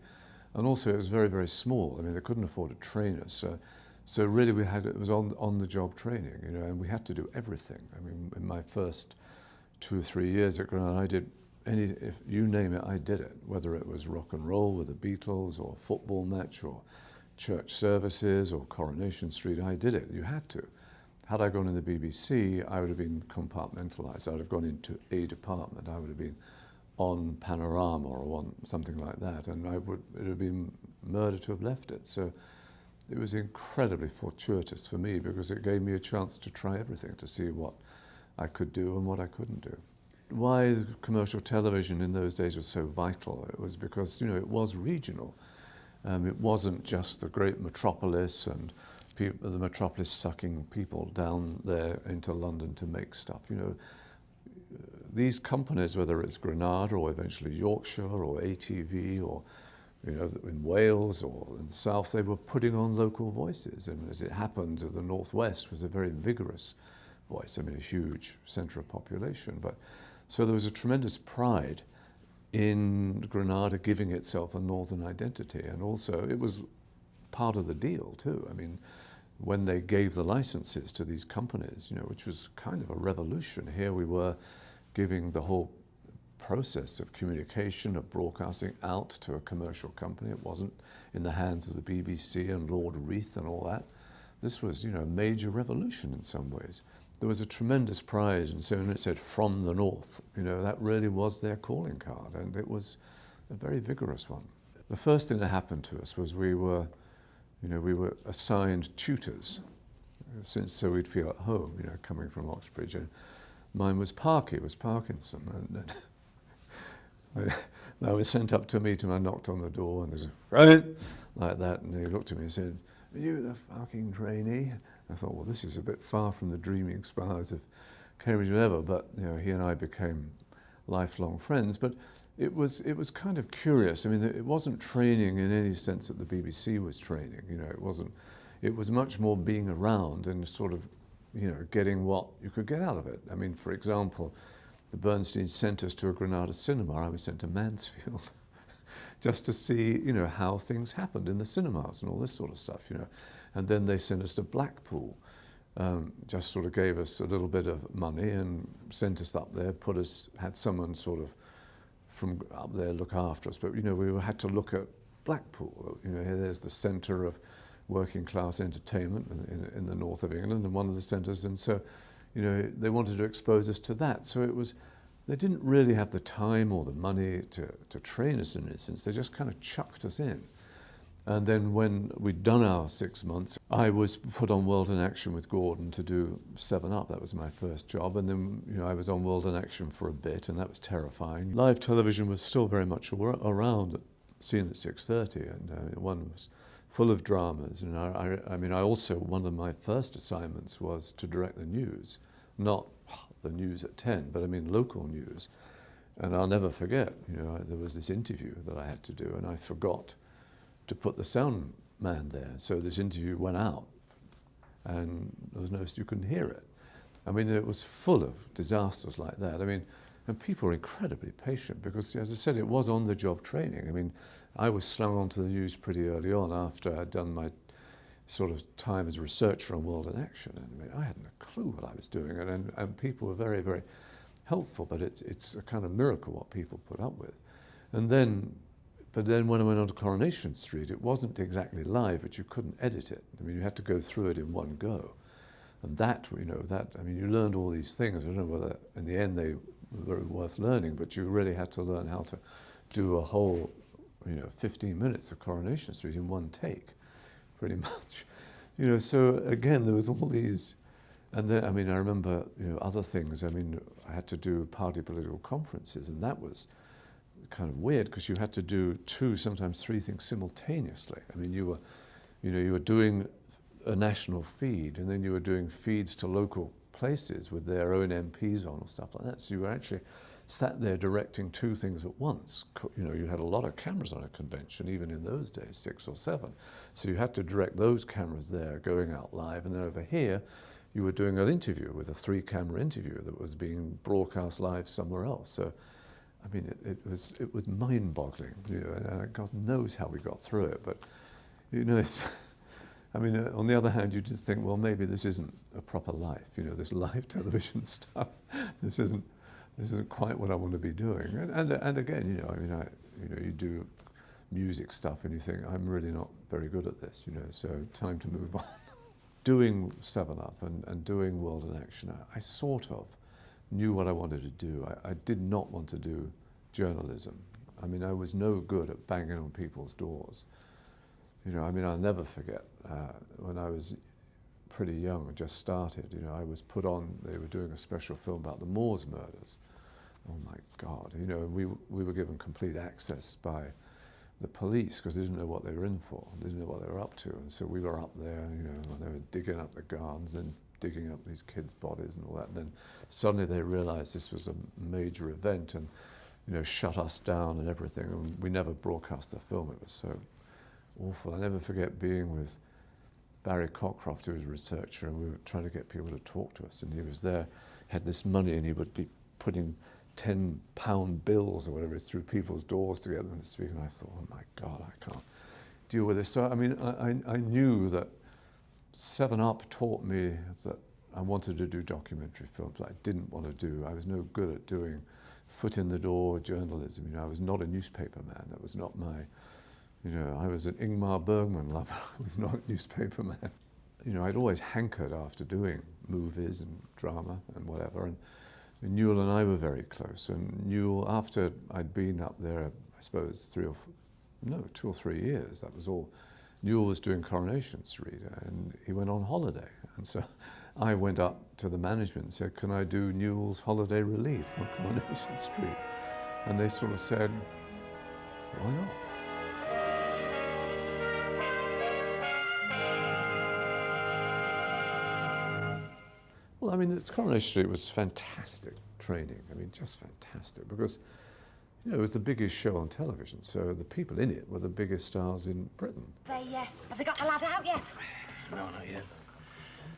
And also it was very, very small. They couldn't afford to train us. So really it was on-the-job training, and we had to do everything. In my first 2 or 3 years at Granada, I did if you name it, I did it, whether it was rock and roll with the Beatles or a football match or church services or Coronation Street. I did it. You had to. Had I gone in the BBC, I would have been compartmentalized. I would have gone into a department. I would have been on Panorama or on something like that, and it would have been murder to have left it. So it was incredibly fortuitous for me, because it gave me a chance to try everything, to see what I could do and what I couldn't do. Why commercial television in those days was so vital, it was because, it was regional. It wasn't just the great metropolis and the metropolis sucking people down there into London to make stuff. These companies, whether it's Granada or eventually Yorkshire or ATV or in Wales or in the south, they were putting on local voices. And as it happened, the Northwest was a very vigorous voice, a huge centre of population. So there was a tremendous pride in Granada giving itself a northern identity, and also it was part of the deal too. When they gave the licenses to these companies, which was kind of a revolution. Here we were giving the whole process of communication, of broadcasting out to a commercial company. It wasn't in the hands of the BBC and Lord Reith and all that. This was, a major revolution in some ways. There was a tremendous pride, and so when it said "from the north," that really was their calling card, and it was a very vigorous one. The first thing that happened to us was we were assigned tutors, so we'd feel at home, coming from Oxbridge. And mine was Parky, it was Parkinson, and I was sent up to a meeting. I knocked on the door, and there's right like that, and he looked at me and said, "Are you the fucking trainee?" I thought, well, this is a bit far from the dreaming spires of Cambridge or whatever, but he and I became lifelong friends. But it was kind of curious. I mean, it wasn't training in any sense that the BBC was training. You know, it wasn't. It was much more being around and sort of, you know, getting what you could get out of it. I mean, for example, the Bernstein sent us to a Granada cinema. I was sent to Mansfield just to see, you know, how things happened in the cinemas and all this sort of stuff, you know. And then they sent us to Blackpool, just sort of gave us a little bit of money and sent us up there, had someone sort of from up there look after us. But, you know, we had to look at Blackpool. You know, here there's the centre of working class entertainment in the north of England, and one of the centres. And so, you know, they wanted to expose us to that. So it was, they didn't really have the time or the money to train us in this sense. They just kind of chucked us in. And then when we'd done our 6 months, I was put on World in Action with Gordon to do 7 Up. That was my first job. And then, you know, I was on World in Action for a bit, and that was terrifying. Live television was still very much around, seen at 6:30, and one was full of dramas. And I mean, I also, one of my first assignments was to direct the news, not the news at 10, but I mean local news. And I'll never forget, you know, there was this interview that I had to do, and I forgot to put the sound man there. So this interview went out, and there was no, you couldn't hear it. I mean, it was full of disasters like that. I mean, and people were incredibly patient because, as I said, it was on-the-job training. I mean, I was slung onto the news pretty early on after I'd done my sort of time as a researcher on World in Action. And I mean, I hadn't a clue what I was doing, and people were very, very helpful, but it's a kind of miracle what people put up with. And then, but then when I went on to Coronation Street, it wasn't exactly live, but you couldn't edit it. I mean, you had to go through it in one go. And that, you know, I mean, you learned all these things. I don't know whether in the end they were worth learning, but you really had to learn how to do a whole, you know, 15 minutes of Coronation Street in one take, pretty much. You know, so again, there was all these, and then, I mean, I remember, you know, other things. I mean, I had to do party political conferences, and that was kind of weird because you had to do 2, sometimes 3 things simultaneously. I mean, you were doing a national feed, and then you were doing feeds to local places with their own MPs on or stuff like that. So you were actually sat there directing 2 things at once. You know, you had a lot of cameras on a convention, even in those days, 6 or 7. So you had to direct those cameras there, going out live, and then over here, you were doing an interview with a 3-camera interview that was being broadcast live somewhere else. So, I mean, it was mind-boggling, you know, and God knows how we got through it. But, you know, it's, I mean, on the other hand, you just think, well, maybe this isn't a proper life, you know, this live television stuff. This isn't quite what I want to be doing. And again, you know, I mean, you do music stuff and you think, I'm really not very good at this, you know, so time to move on. Doing 7 Up and doing World in Action, I sort of knew what I wanted to do. I did not want to do journalism. I mean, I was no good at banging on people's doors. You know, I mean, I'll never forget when I was pretty young, just started, you know, I was put on, they were doing a special film about the Moors murders. Oh my God, you know, we were given complete access by the police because they didn't know what they were in for. They didn't know what they were up to. And so we were up there, you know, and they were digging up the gardens and digging up these kids' bodies and all that. And then suddenly they realized this was a major event and, you know, shut us down and everything. And we never broadcast the film. It was so awful. I never forget being with Barry Cockcroft, who was a researcher, and we were trying to get people to talk to us. And he was there, had this money, and he would be putting £10 bills or whatever through people's doors to get them to speak. And I thought, oh my God, I can't deal with this. So, I mean, I knew that 7 Up taught me that I wanted to do documentary films that I didn't want to do. I was no good at doing foot in the door journalism. You know, I was not a newspaper man. That was not my, you know, I was an Ingmar Bergman lover. I was not a newspaper man. You know, I'd always hankered after doing movies and drama and whatever. And Newell and I were very close. And Newell, after I'd been up there, I suppose 2 or 3 years, that was all. Newell was doing Coronation Street and he went on holiday. And so I went up to the management and said, can I do Newell's Holiday Relief on Coronation Street? And they sort of said, why not? Well, I mean, Coronation Street was fantastic training. I mean, just fantastic, because, you know, it was the biggest show on television, so the people in it were the biggest stars in Britain. Have they got the lad out yet? No, not yet.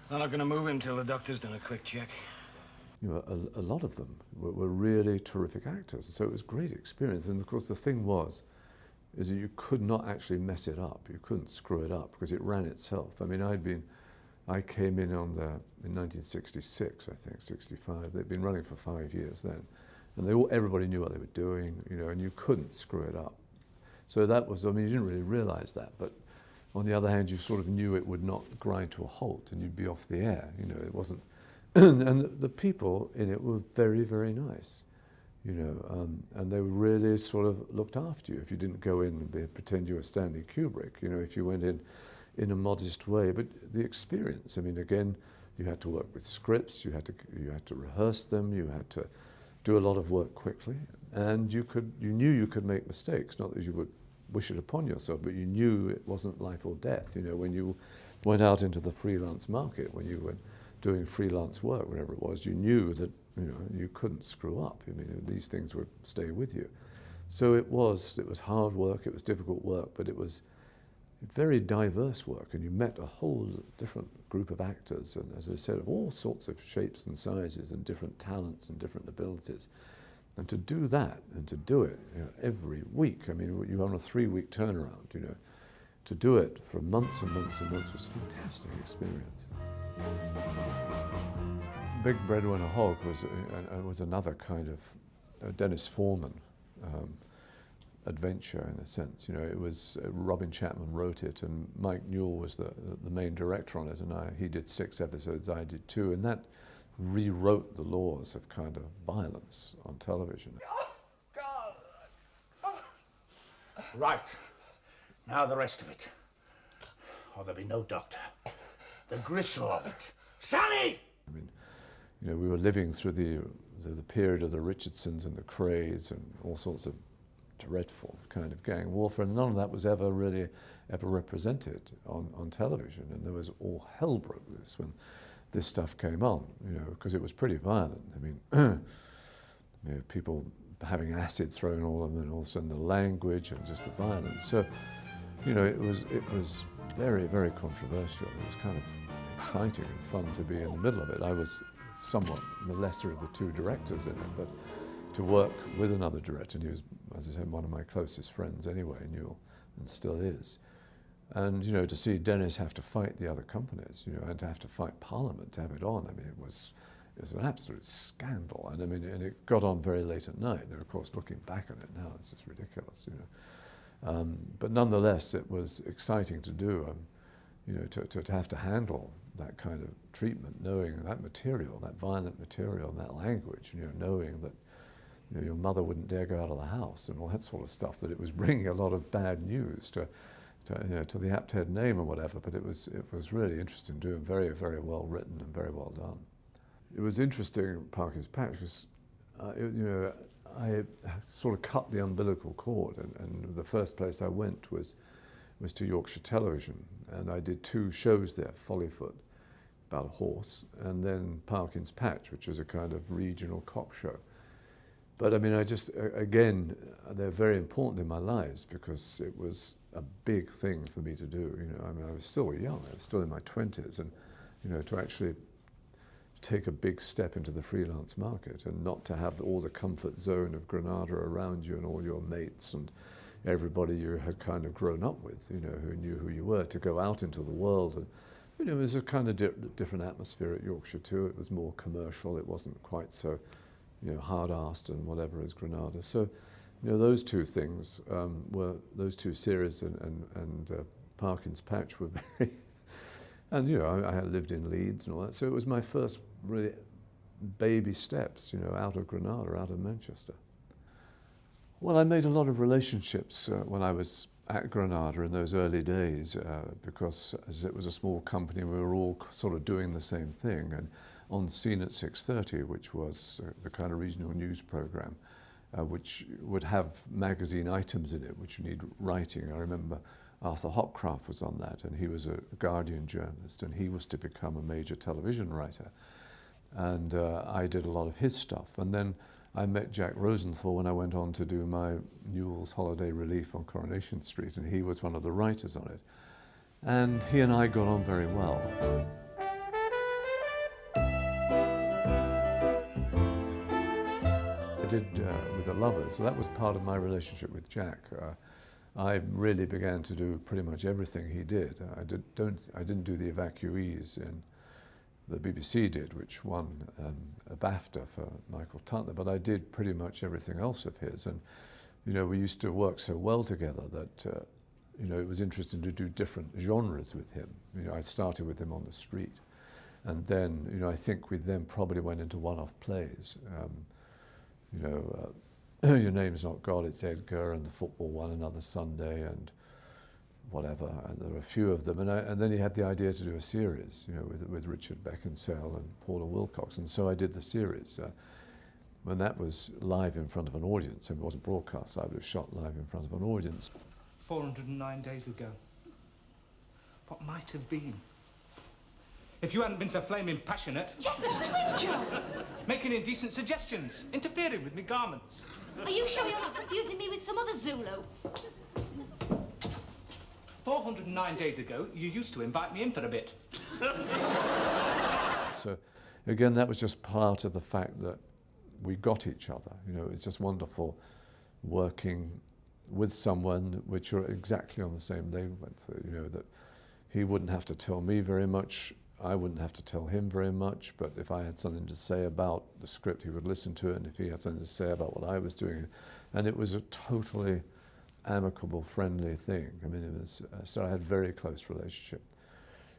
They're not going to move him till the doctor's done a quick check. You know, a lot of them were really terrific actors, so it was a great experience. And of course, the thing is that you could not actually mess it up. You couldn't screw it up because it ran itself. I mean, I came in in 1966, I think, 65. They'd been running for 5 years then, and everybody knew what they were doing, you know, and you couldn't screw it up. So that was, I mean, you didn't really realize that, but on the other hand, you sort of knew it would not grind to a halt and you'd be off the air. You know, it wasn't, and the people in it were very, very nice, you know, and they really sort of looked after you. If you didn't go in and pretend you were Stanley Kubrick, you know, if you went in a modest way. But the experience, I mean, again, you had to work with scripts, you had to rehearse them, you had to do a lot of work quickly, and you knew you could make mistakes, not that you would wish it upon yourself, but you knew it wasn't life or death. You know, when you went out into the freelance market, when you were doing freelance work, whatever it was, you knew that, you know, you couldn't screw up. I mean, these things would stay with you. So it was hard work, it was difficult work, but it was very diverse work, and you met a whole different group of actors, and as I said, of all sorts of shapes and sizes and different talents and different abilities. And to do that, and to do it, you know, every week, I mean, you're on a 3-week turnaround, you know, to do it for months and months and months was a fantastic experience. Big Breadwinner Hog was another kind of Dennis Foreman adventure, in a sense. You know, it was Robin Chapman wrote it, and Mike Newell was the main director on it, and he did 6 episodes, I did 2, and that rewrote the laws of kind of violence on television. Right. Now the rest of it. Or there'll be no doctor. The gristle of it. Sally! I mean, you know, we were living through the period of the Richardsons and the Krays and all sorts of dreadful kind of gang warfare, and none of that was ever represented on television, and there was all hell broke loose when this stuff came on, you know, because it was pretty violent. I mean, you know, people having acid thrown all of them, and all of a sudden the language and just the violence. So, you know, it was very, very controversial. It was kind of exciting and fun to be in the middle of it. I was somewhat the lesser of the 2 directors in it, but to work with another director, and he was, as I said, one of my closest friends anyway, Newell, and still is. And, you know, to see Dennis have to fight the other companies, you know, and to have to fight Parliament to have it on, I mean, it was an absolute scandal. And I mean, and it got on very late at night. And of course, looking back on it now, it's just ridiculous, you know. But nonetheless, it was exciting to do, you know, to have to handle that kind of treatment, knowing that material, that violent material, that language, you know, knowing that, you know, your mother wouldn't dare go out of the house and all that sort of stuff, that it was bringing a lot of bad news to you know, to the Apted name or whatever, but it was really interesting to do, and very, very well written and very well done. It was interesting, Parkin's Patch, because, you know, I sort of cut the umbilical cord, and the first place I went was to Yorkshire Television, and I did 2 shows there, Follyfoot, about a horse, and then Parkin's Patch, which is a kind of regional cop show. But I mean, again, they're very important in my lives because it was a big thing for me to do. You know, I mean, I was still young, I was still in my 20s, and, you know, to actually take a big step into the freelance market and not to have all the comfort zone of Granada around you and all your mates and everybody you had kind of grown up with, you know, who knew who you were, to go out into the world. And, you know, it was a kind of different atmosphere at Yorkshire too. It was more commercial. It wasn't quite so, you know, hard-assed and whatever as Granada. So, you know, those 2 things were, those 2 series and Parkin's Patch were very, and, you know, I had lived in Leeds and all that, so it was my first really baby steps, you know, out of Granada, out of Manchester. Well, I made a lot of relationships when I was at Granada in those early days because as it was a small company, we were all sort of doing the same thing. And on Scene at 6:30, which was the kind of regional news program, which would have magazine items in it, which you need writing. I remember Arthur Hopcroft was on that, and he was a Guardian journalist, and he was to become a major television writer. And I did a lot of his stuff. And then I met Jack Rosenthal when I went on to do my Newell's Holiday Relief on Coronation Street, and he was one of the writers on it. And he and I got on very well. I did with The Lovers, so that was part of my relationship with Jack. I really began to do pretty much everything he did. I didn't do The Evacuees in the BBC did, which won a BAFTA for Michael Tutner, but I did pretty much everything else of his. And, you know, we used to work so well together that, you know, it was interesting to do different genres with him. You know, I started with him on the street. And then, you know, I think we then probably went into one-off plays. You know, Your Name's Not God, It's Edgar, and the football one, Another Sunday, and whatever, and there were a few of them, and then he had the idea to do a series, you know, with Richard Beckinsale and Paula Wilcox, and so I did the series. When that was live in front of an audience, and it wasn't broadcast live, it was shot live in front of an audience. 409 days ago. What might have been? If you hadn't been so flaming passionate... Geoffrey Scrimgeour! Making indecent suggestions, interfering with me garments. Are you sure you're not confusing me with some other Zulu? 409 days ago, you used to invite me in for a bit. So, again, that was just part of the fact that we got each other. You know, it's just wonderful working with someone which you're exactly on the same wavelength. You know, that he wouldn't have to tell me very much, I wouldn't have to tell him very much, but if I had something to say about the script, he would listen to it, and if he had something to say about what I was doing, and it was a totally amicable, friendly thing. I mean, it was, so I had a very close relationship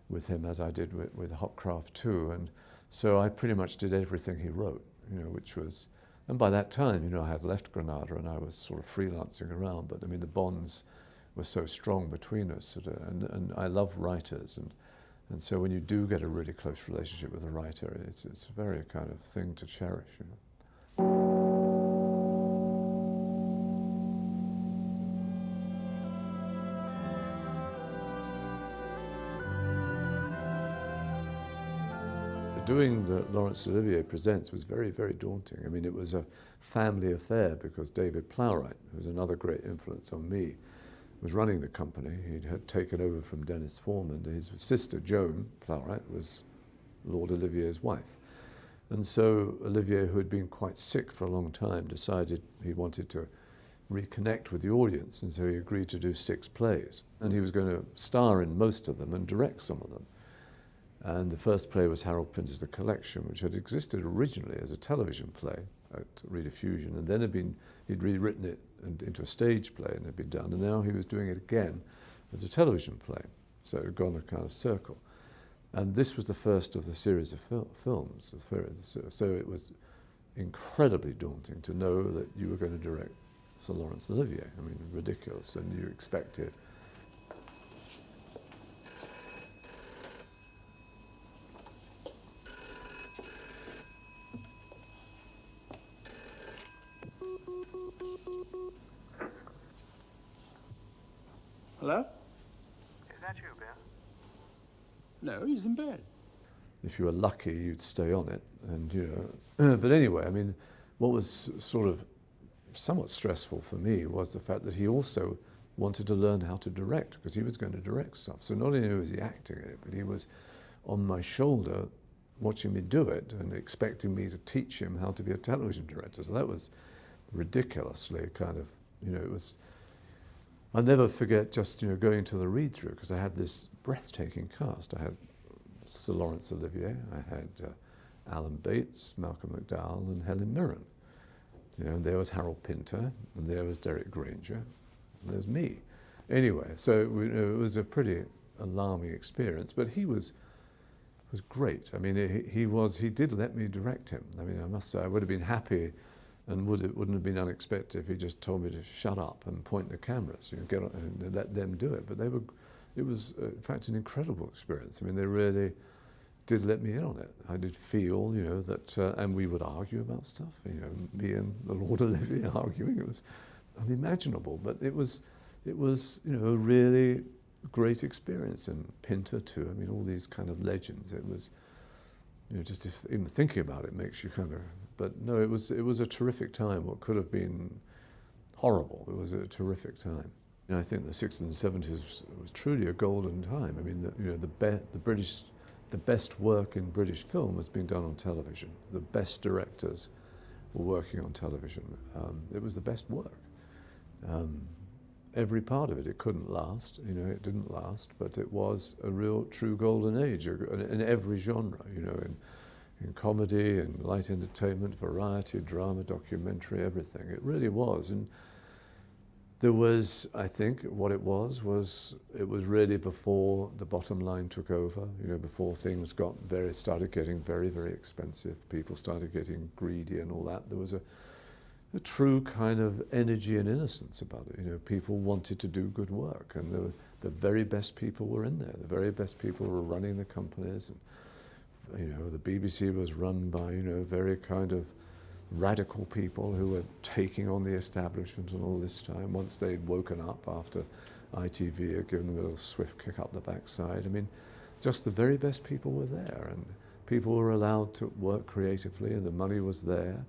with him, as I did with Hopcraft too, and so I pretty much did everything he wrote, you know, which was, and by that time, you know, I had left Granada and I was sort of freelancing around, but I mean, the bonds were so strong between us, and I love writers, and so when you do get a really close relationship with a writer, it's a very kind of thing to cherish, you know. Doing the Laurence Olivier Presents was very, very daunting. I mean, it was a family affair because David Plowright, who was another great influence on me, was running the company. He had taken over from Dennis Foreman. His sister, Joan Plowright, was Lord Olivier's wife. And so Olivier, who had been quite sick for a long time, decided he wanted to reconnect with the audience, and so he agreed to do 6 plays. And he was going to star in most of them and direct some of them. And the first play was Harold Pinter's The Collection, which had existed originally as a television play at Rediffusion, and then he'd rewritten it into a stage play and it had been done, and now he was doing it again as a television play. So it had gone a kind of circle. And this was the first of the series of films. So it was incredibly daunting to know that you were going to direct Sir Laurence Olivier. I mean, ridiculous, and you expected. Hello? Is that you, Ben? No, he's in bed. If you were lucky, you'd stay on it, and you know. But anyway, I mean, what was sort of somewhat stressful for me was the fact that he also wanted to learn how to direct, because he was going to direct stuff. So not only was he acting in it, but he was on my shoulder watching me do it and expecting me to teach him how to be a television director. So that was ridiculously kind of, you know, it was. I'll never forget just, you know, going to the read-through, because I had this breathtaking cast. I had Sir Laurence Olivier, I had Alan Bates, Malcolm McDowell, and Helen Mirren. You know, and there was Harold Pinter, and there was Derek Granger, and there was me. Anyway, so it was a pretty alarming experience, but he was great. I mean, he did let me direct him. I mean, I must say, I would have been happy, and wouldn't have been unexpected if he just told me to shut up and point the cameras, you know, get on and let them do it. But it was in fact an incredible experience. I mean, they really did let me in on it. I did feel, you know, that, and we would argue about stuff, you know, me and the Lord Olivier arguing. It was unimaginable, but it was, you know, a really great experience. And Pinter too, I mean, all these kind of legends. It was, You know, just even thinking about it makes you kind of. But no, it was a terrific time. What could have been horrible, it was a terrific time. And I think the 60s and 70s was truly a golden time. I mean, the best work in British film was being done on television. The best directors were working on television. It was the best work. Every part of it. It couldn't last, you know, it didn't last, but it was a real, true golden age in every genre, you know, in comedy, in light entertainment, variety, drama, documentary, everything. It really was. And there was, I think, what it was really before the bottom line took over, you know, before things started getting very, very expensive. People started getting greedy and all that. There was a true kind of energy and innocence about it. You know, people wanted to do good work, and the very best people were in there. The very best people were running the companies, and you know, the BBC was run by, you know, very kind of radical people who were taking on the establishment and all this time. Once they'd woken up after ITV had given them a little swift kick up the backside. I mean, just the very best people were there, and people were allowed to work creatively, and the money was there.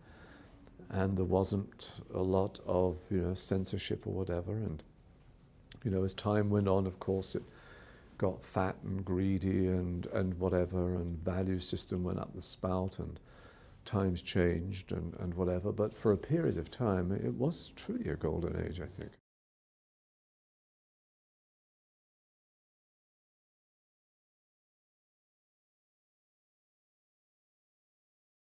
And there wasn't a lot of, you know, censorship or whatever. And, you know, as time went on, of course, it got fat and greedy and whatever, and value system went up the spout, and times changed and whatever. But for a period of time, it was truly a golden age, I think.